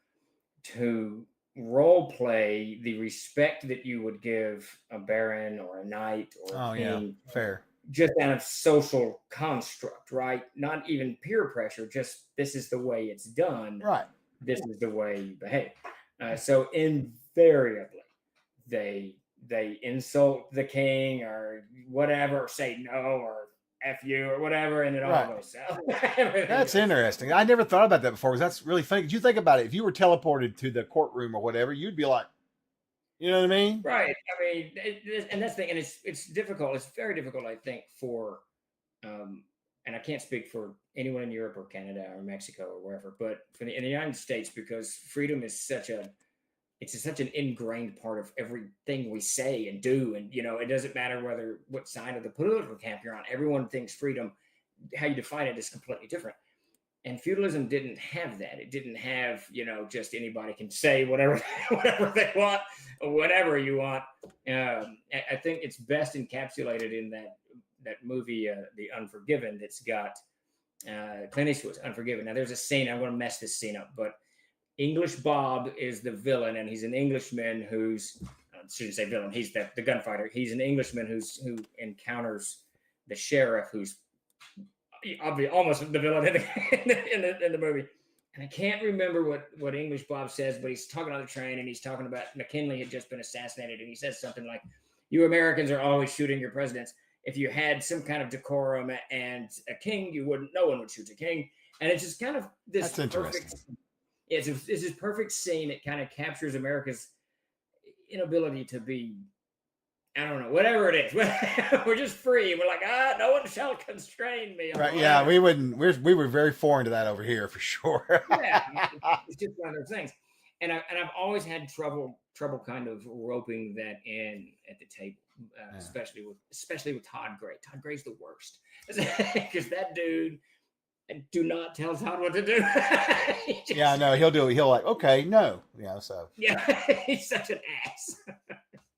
to role play the respect that you would give a baron or a knight or a king. Yeah, fair. Just out of social construct, right? Not even peer pressure, just this is the way it's done. Right. This is the way you behave. So invariably, they insult the king or whatever, or say no or F you or whatever, and it all goes south. That's interesting. I never thought about that before because that's really funny. Did you think about it? If you were teleported to the courtroom or whatever, you'd be like, you know what I mean? Right. I mean, and that's the thing, and it's difficult. It's very difficult, I think, for, and I can't speak for anyone in Europe or Canada or Mexico or wherever, but in the United States, because freedom is such an ingrained part of everything we say and do. And, it doesn't matter what side of the political camp you're on. Everyone thinks freedom, how you define it is completely different. And feudalism didn't have that. It didn't have, just anybody can say whatever they want or whatever you want. I think it's best encapsulated in that movie, The Unforgiven, that's got Clint Eastwood's Unforgiven. Now, there's a scene, I'm going to mess this scene up, but English Bob is the villain, and he's an Englishman who's, I shouldn't say villain, he's the gunfighter. He's an Englishman who encounters the sheriff, who's obviously almost the villain in the movie. And I can't remember what English Bob says, but he's talking on the train, and he's talking about McKinley had just been assassinated, and he says something like, "You Americans are always shooting your presidents. If you had some kind of decorum and a king, no one would shoot a king." And it's just kind of this perfect. It's this perfect scene that kind of captures America's inability to be, I don't know, whatever it is. We're just free. We're like, no one shall constrain me. Right? Yeah, we wouldn't. We were very foreign to that over here for sure. Yeah, it's just one of those things. And I've always had trouble kind of roping that in at the table, especially with Todd Gray. Todd Gray's the worst because that dude Do not tell Todd what to do. Yeah, I know. He'll do it. He'll like, okay, no. Yeah, so. Yeah, he's such an ass.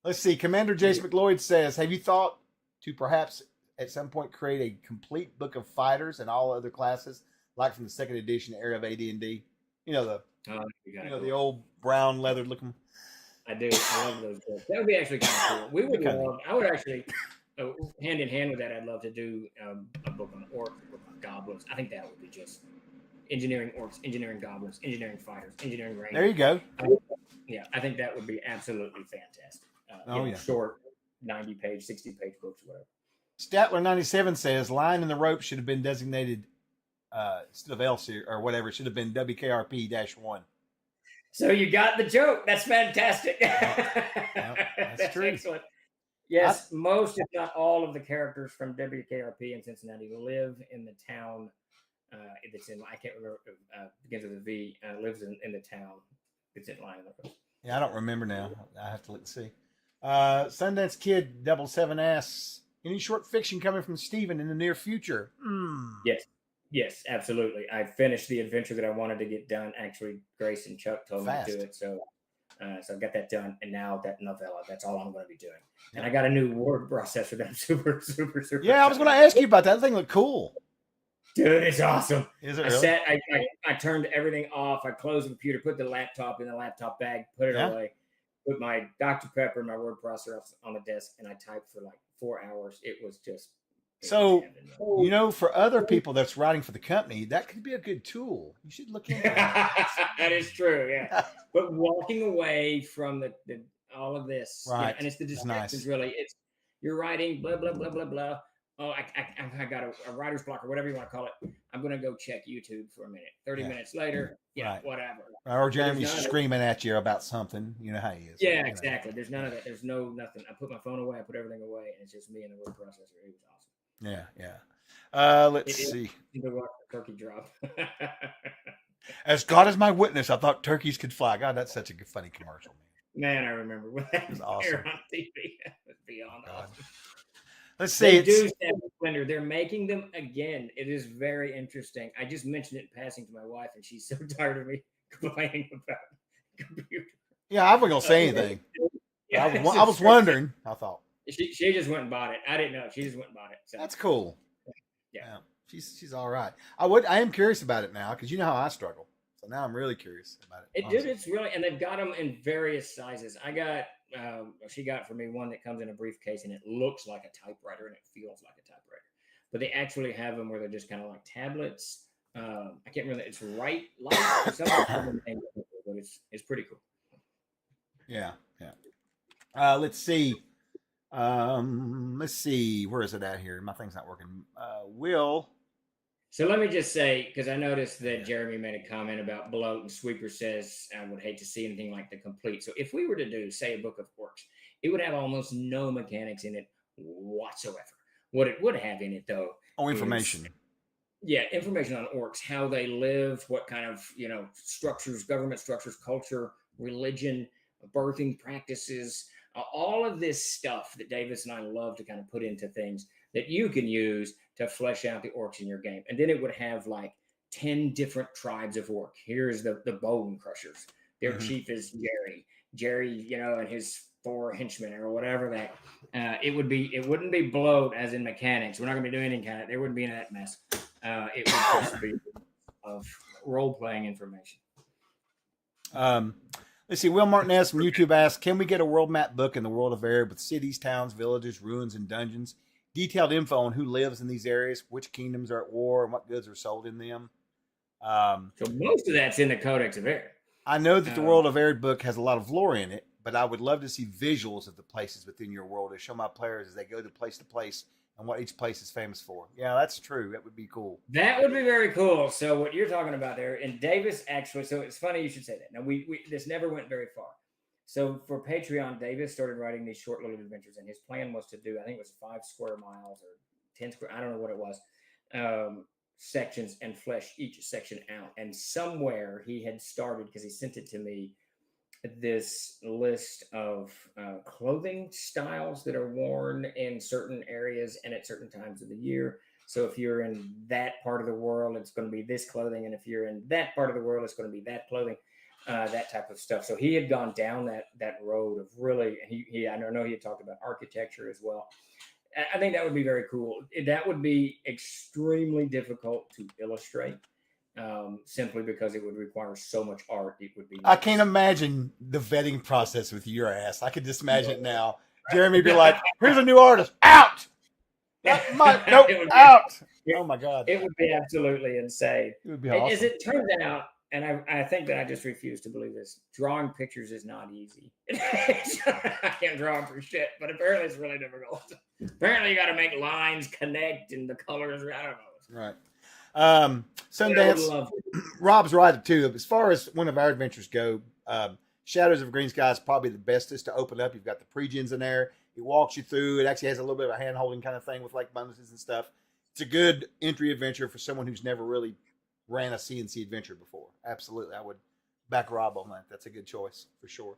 Let's see. Commander Jace McLeod says, have you thought to perhaps at some point create a complete book of fighters and all other classes, like from the second edition era of AD&D? You know, the old brown leather looking. I do. I love those books. That would be actually kind of cool. We would love. I would actually, hand in hand with that, I'd love to do a book on orcs, a book on goblins. I think that would be just engineering orcs, engineering goblins, engineering fighters, engineering rangers. There you go. Yeah, I think that would be absolutely fantastic. Short 90-page, 60-page books, whatever. Statler 97 says line in the rope should have been designated instead of L or whatever. It should have been WKRP-1. So you got the joke. That's fantastic. That's true. Excellent. Yes, most, if not all, of the characters from WKRP in Cincinnati live in the town. It's in, I can't remember, begins with a V, lives in the town. It's in line. Yeah, I don't remember now. I have to look and see. Sundance Kid 77 asks, any short fiction coming from Steven in the near future? Yes, absolutely. I finished the adventure that I wanted to get done. Actually, Grace and Chuck told me to do it. So I got that done. And now that novella, that's all I'm going to be doing. And I got a new word processor that I'm super. Yeah, I was going to ask you about that. That thing looked cool. Dude, it's awesome. Is it really? I turned everything off. I closed the computer, put the laptop in the laptop bag, put it away, put my Dr. Pepper and my word processor on the desk, and I typed for like 4 hours. It was just... So, for other people that's writing for the company, that could be a good tool. You should look into that. That is true, yeah. But walking away from the all of this, right? And it's the distractions, really. It's you're writing blah blah blah blah blah. Oh, I got a writer's block or whatever you want to call it. I'm going to go check YouTube for a minute. 30 minutes later, whatever. Or Jeremy's screaming at you about something. You know how he is. Yeah, exactly. There's none of that. There's nothing. I put my phone away. I put everything away, and it's just me and the word processor. It was awesome. Yeah. Let's see. The turkey drop. As God is my witness, I thought turkeys could fly. God, that's such a funny commercial, man. I remember when that was awesome on TV. It was beyond awesome. Let's see. They do stand splendor. They're making them again. It is very interesting. I just mentioned it in passing to my wife, and she's so tired of me complaining about computer. Yeah, I wasn't gonna say anything. Yeah, I was wondering. I thought she just went and bought it. I didn't know. She just went and bought it. So. That's cool. Yeah. She's all right. I am curious about it now because you know how I struggle. So now I'm really curious about it. It's really, and they've got them in various sizes. She got for me one that comes in a briefcase and it looks like a typewriter and it feels like a typewriter. But they actually have them where they're just kind of like tablets. I can't remember. It's Light or something. But it's pretty cool. Yeah. Let's see. Where is it at here? My thing's not working. Will. So let me just say, because I noticed that Jeremy made a comment about bloat, and Sweeper says, I would hate to see anything like the complete. So if we were to do, say, a book of orcs, it would have almost no mechanics in it whatsoever. What it would have in it, though, information. Information on orcs, how they live, what kind of, structures, government structures, culture, religion, birthing practices, all of this stuff that Davis and I love to kind of put into things that you can use to flesh out the orcs in your game. And then it would have like 10 different tribes of orc. Here's the bone crushers. Their chief is Jerry, and his 4 henchmen or whatever that. It wouldn't be bloat as in mechanics. We're not going to be doing any kind of, there wouldn't be any of that mess. It would just be of role-playing information. Let's see. Will Martinez from YouTube asks, can we get a world map book in the world of Air with cities, towns, villages, ruins, and dungeons? Detailed info on who lives in these areas, which kingdoms are at war, and what goods are sold in them. So most of that's in the Codex of Air. I know that the World of Air book has a lot of lore in it, but I would love to see visuals of the places within your world to show my players as they go to place and what each place is famous for. Yeah, that's true. That would be cool. That would be very cool. So what you're talking about there, and Davis actually, so it's funny you should say that. Now, we this never went very far. So for Patreon, Davis started writing these short little adventures, and his plan was to do, I think it was 5 square miles or 10 square, I don't know what it was, sections, and flesh each section out. And somewhere he had started, because he sent it to me, this list of clothing styles that are worn in certain areas and at certain times of the year. So if you're in that part of the world, it's going to be this clothing, and if you're in that part of the world, it's going to be that clothing, that type of stuff. So he had gone down that road of really, and I know he had talked about architecture as well. I think that would be very cool. That would be extremely difficult to illustrate, simply because it would require so much art. It would be. I can't imagine the vetting process with your ass. I could just imagine it now. Jeremy be like, "Here's a new artist. Out. Nope. Out. Oh my god. It would be absolutely insane. It would be awesome. As it turns out, and I think that I just refuse to believe this. Drawing pictures is not easy. I can't draw for shit, but apparently it's really difficult. Apparently you got to make lines connect and the colors. I don't know. Right. Sundance. Rob's right too. As far as one of our adventures go, Shadows of Green Sky is probably the bestest to open up. You've got the pre-gens in there. It walks you through. It actually has a little bit of a hand-holding kind of thing with like bonuses and stuff. It's a good entry adventure for someone who's never really ran a CNC adventure before. Absolutely. I would back Rob on that. That's a good choice for sure.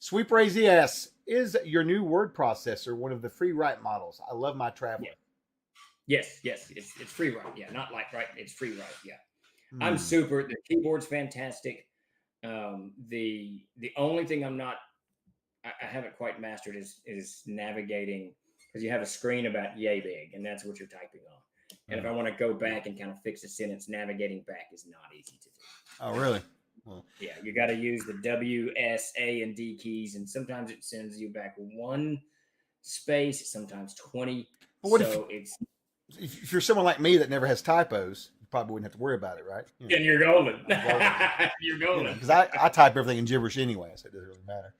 Sweep Razy asks, is your new word processor one of the free write models? I love my Traveler. Yeah. Yes. It's free write. Yeah. Not like write. It's free write. Yeah. I'm super. The keyboard's fantastic. The only thing I haven't quite mastered is navigating, because you have a screen about yay big, and that's what you're typing on. And if I want to go back and kind of fix a sentence, navigating back is not easy to do. Oh, really? Well, yeah, you got to use the W, S, A, and D keys, and sometimes it sends you back one space, sometimes 20. What so if you're someone like me that never has typos, you probably wouldn't have to worry about it, right? You know, and you're golden. You're golden. Because I type everything in gibberish anyway, so it doesn't really matter.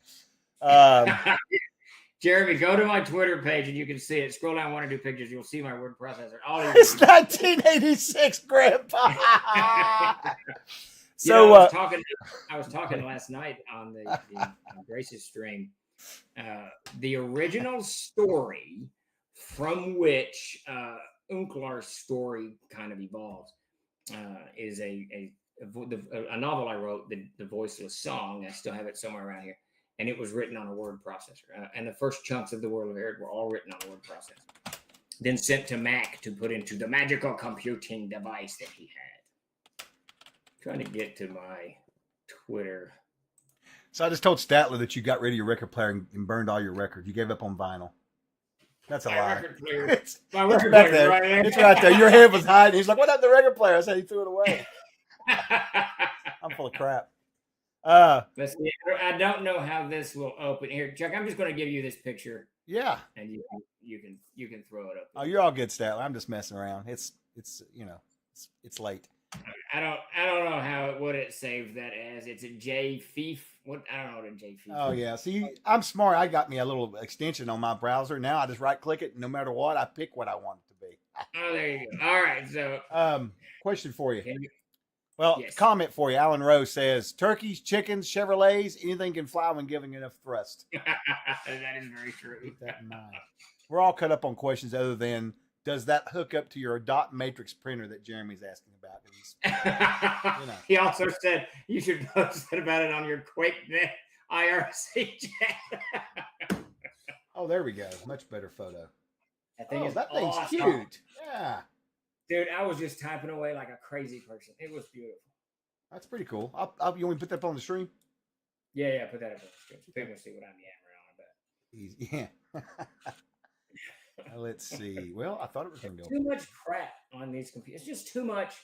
Jeremy, go to my Twitter page and you can see it. Scroll down one or two pictures. You'll see my word processor. It's 1986, Grandpa. So I was talking last night on the Grace's stream. The original story from which Unklar's story kind of evolves is a novel I wrote, the Voiceless Song. I still have it somewhere around here. And it was written on a word processor. And the first chunks of the World of Air were all written on a word processor. Then sent to Mac to put into the magical computing device that he had. Trying to get to my Twitter. So I just told Statler that you got rid of your record player and burned all your records. You gave up on vinyl. That's a lie. Record player. It's record back player there. right there. It's right there. Your head was hiding. He's like, what happened to the record player? I said he threw it away. I'm full of crap. Let's see. I don't know how this will open here, Chuck. I'm just going to give you this picture. Yeah, and you can throw it up. Oh, you're all good, Statler. I'm just messing around. It's late. I don't know how what it saved that as. It's a JFeef. What I don't know what a JFeef. Oh yeah. See, I'm smart. I got me a little extension on my browser. Now I just right click it. And no matter what, I pick what I want it to be. Oh, there you go. All right. So, question for you. Well, yes. Comment for you. Alan Rose says, turkeys, chickens, Chevrolets, anything can fly when given enough thrust. That is very true. Keep that in mind. We're all cut up on questions other than, does that hook up to your dot matrix printer that Jeremy's asking about? He also said you should post about it on your QuakeNet IRC chat. Oh, there we go. Much better photo. That thing's awesome. Cute. Yeah. Dude, I was just typing away like a crazy person. It was beautiful. That's pretty cool. You want me to put that up on the stream? Yeah, put that up on the stream. People see what I'm yammering on about. Yeah. Let's see. Well, I thought it was going to go. Too much crap on these computers. It's just too much.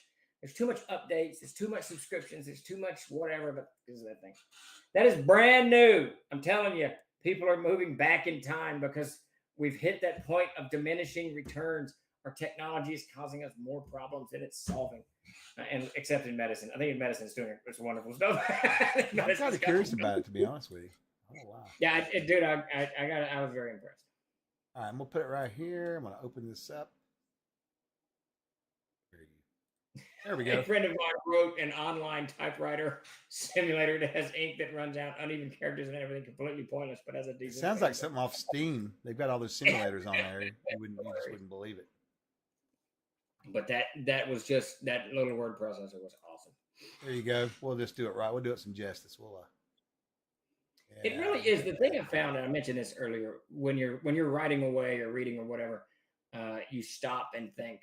There's too much updates. There's too much subscriptions. There's too much whatever. But this is that thing. That is brand new. I'm telling you, people are moving back in time because we've hit that point of diminishing returns. Our technology is causing us more problems than it's solving, and except in medicine. I think in medicine it's doing it's wonderful stuff. I'm kind of curious about it, to be honest with you. Oh wow! Yeah, dude, I was very impressed. All right, I'm gonna put it right here. I'm gonna open this up. There we go. A friend of mine wrote an online typewriter simulator that has ink that runs out, uneven characters and everything, completely pointless, but has a decent. Sounds like something off Steam. They've got all those simulators on there. You just wouldn't believe it. But that was just that little word processor was awesome. There you go. We'll just do it right. We'll do it some justice. It really is the thing I found, and I mentioned this earlier. When you're writing away or reading or whatever, you stop and think,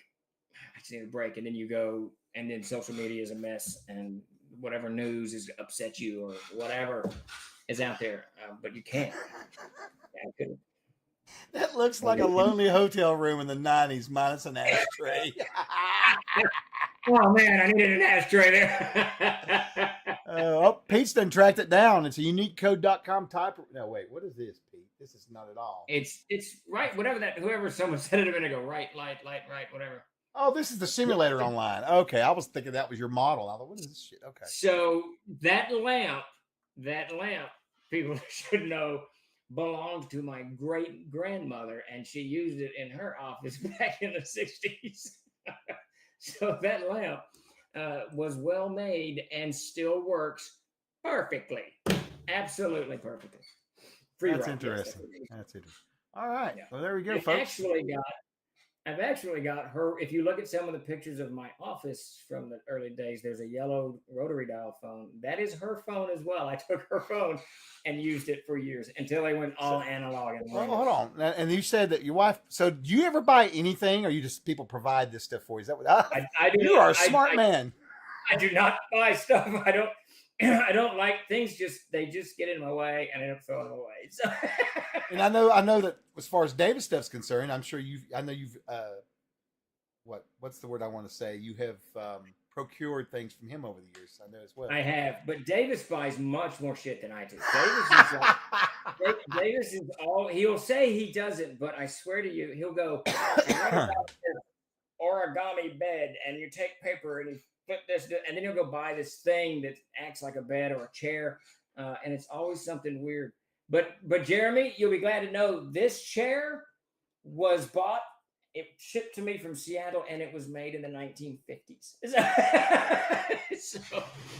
I just need a break, and then you go, and then social media is a mess, and whatever news is upset you or whatever is out there, but you can't. I couldn't. That looks like a lonely hotel room in the 90s minus an ashtray. Oh man, I needed an ashtray there. Pete's done tracked it down. It's a uniquecode.com type. No, wait, what is this, Pete? This is not at all. It's right, whatever that, whoever someone said it a minute ago, right, light, right, whatever. Oh, this is the simulator online. Okay, I was thinking that was your model. I thought, what is this shit? Okay. So that lamp, people should know, belonged to my great grandmother, and she used it in her office back in the 60s. So that lamp was well made and still works perfectly. Absolutely perfectly. That's interesting. That's interesting. All right. Yeah. Well, there we go, folks. I've actually got her. If you look at some of the pictures of my office from the early days, there's a yellow rotary dial phone. That is her phone as well. I took her phone and used it for years until they went all analog. And hold on. And you said that your wife. So, do you ever buy anything, or you just people provide this stuff for you? Is that what I do? You are a smart man. I do not buy stuff. I don't. I don't like things. They just get in my way, and I end up throwing them away. So. And I know that as far as David's stuff's concerned, I'm sure you've what's the word I want to say? You have procured things from him over the years. I know as well. I have, but Davis buys much more shit than I do. Davis is all. He'll say he doesn't, but I swear to you, he'll go origami bed, and you take paper and you flip this, and then he'll go buy this thing that acts like a bed or a chair, and it's always something weird. But Jeremy, you'll be glad to know this chair was bought. It shipped to me from Seattle, and it was made in the 1950s.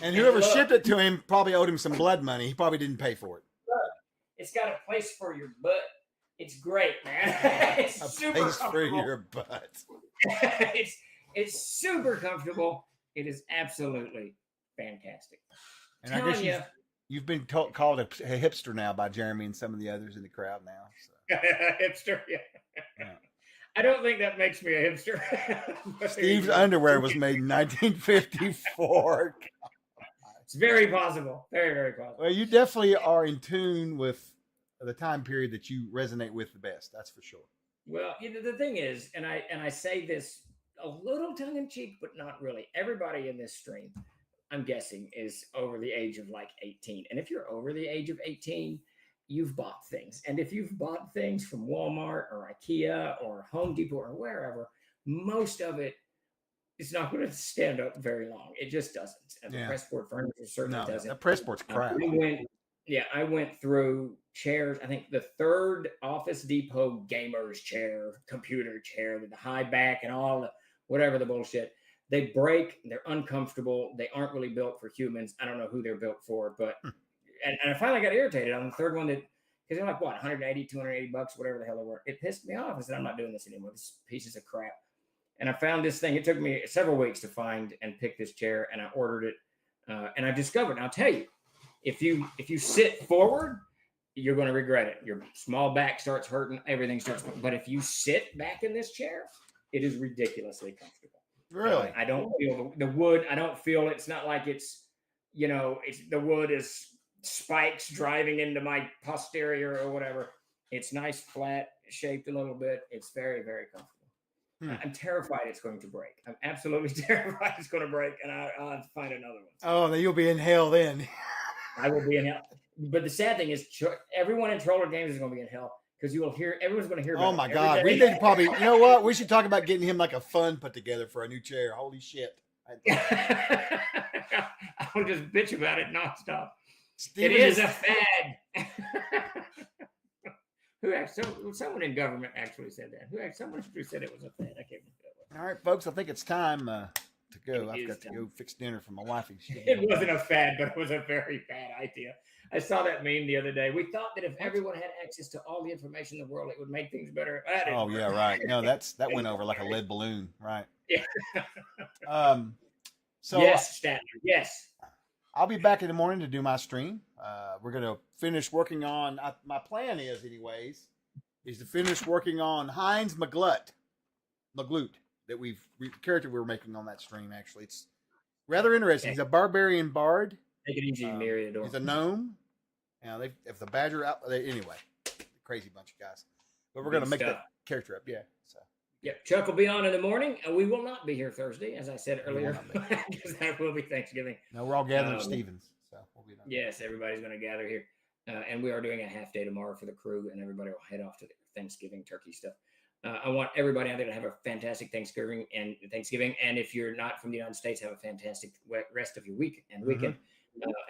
And whoever shipped it to him probably owed him some blood money. He probably didn't pay for it. It's got a place for your butt. It's great, man. It's super place for your butt. It's super comfortable. It is absolutely fantastic. And I guess you've been called a hipster now by Jeremy and some of the others in the crowd now. So. Hipster, yeah. I don't think that makes me a hipster. Steve's underwear was made in 1954. It's very possible. Very, very possible. Well, you definitely are in tune with the time period that you resonate with the best. That's for sure. Well, the thing is, and I say this a little tongue-in-cheek, but not really. Everybody in this stream, I'm guessing, is over the age of like 18. And if you're over the age of 18, you've bought things. And if you've bought things from Walmart or IKEA or Home Depot or wherever, most of it is not going to stand up very long. It just doesn't. And the Pressport furniture certainly doesn't. The Pressport's crap. I went through chairs. I think the third Office Depot gamer's chair, computer chair with the high back and all the whatever the bullshit. They break. They're uncomfortable. They aren't really built for humans. I don't know who they're built for, but and I finally got irritated on the third one because they're like, what, 180, 280 bucks, whatever the hell they were. It pissed me off. I said, I'm not doing this anymore. This pieces of crap. And I found this thing. It took me several weeks to find and pick this chair, and I ordered it. And I discovered, and I'll tell you, if you sit forward, you're going to regret it. Your small back starts hurting. Everything starts. But if you sit back in this chair, it is ridiculously comfortable. Really? I don't feel the wood. I don't feel it's not like it's the wood is spikes driving into my posterior or whatever. It's nice, flat, shaped a little bit. It's very, very comfortable. I'm terrified it's going to break. I'm absolutely terrified it's going to break, and I'll have to find another one. Oh, then you'll be in hell then. I will be in hell. But the sad thing is, everyone in Troller Games is going to be in hell because everyone's going to hear about it. Oh, my God. We need to probably, you know what? We should talk about getting him like a fund put together for a new chair. Holy shit. I'll just bitch about it nonstop. It is a fad. Someone in government actually said that. Someone actually said it was a fad. I can't remember. All right, folks. I think it's time to go. I've got to go fix dinner for my wife. It wasn't a fad, but it was a very bad idea. I saw that meme the other day. We thought that if everyone had access to all the information in the world, it would make things better. Oh yeah, right. No, that went over like a lead balloon, right? Yeah. So yes, Statler. Yes. I'll be back in the morning to do my stream. We're going to finish working on, my plan is anyways, is to finish working on Heinz McGlut. Magloot that character we were making on that stream. Actually, it's rather interesting. He's a barbarian bard. Take it easy, Myriador. He's a gnome. If the badger out anyway, crazy bunch of guys. But we're going to make that character up. Yeah. So. Yeah, Chuck will be on in the morning, and we will not be here Thursday, as I said earlier, because that will be Thanksgiving. No, we're all gathering at Stevens, so we'll be done. Yes, everybody's going to gather here, and we are doing a half day tomorrow for the crew, and everybody will head off to the Thanksgiving turkey stuff. I want everybody out there to have a fantastic Thanksgiving, and if you're not from the United States, have a fantastic rest of your week and weekend,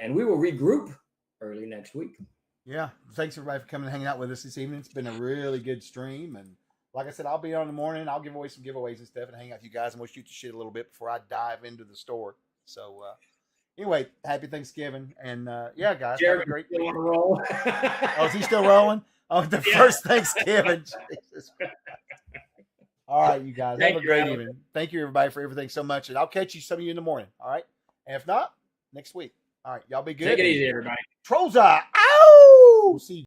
and we will regroup early next week. Yeah, thanks everybody for coming and hanging out with us this evening. It's been a really good stream, and like I said, I'll be on in the morning. I'll give away some giveaways and stuff and hang out with you guys, and we'll shoot the shit a little bit before I dive into the store. So, anyway, happy Thanksgiving. And, yeah, guys. Jared, have a great still on a roll. Oh, is he still rolling? Oh, the first Thanksgiving. Jesus. All right, you guys. Have a great evening. Thank you, everybody, for everything so much. And I'll catch some of you in the morning. All right? And if not, next week. All right. Y'all be good. Take it easy, everybody. Trolls Eye. Ow! See you.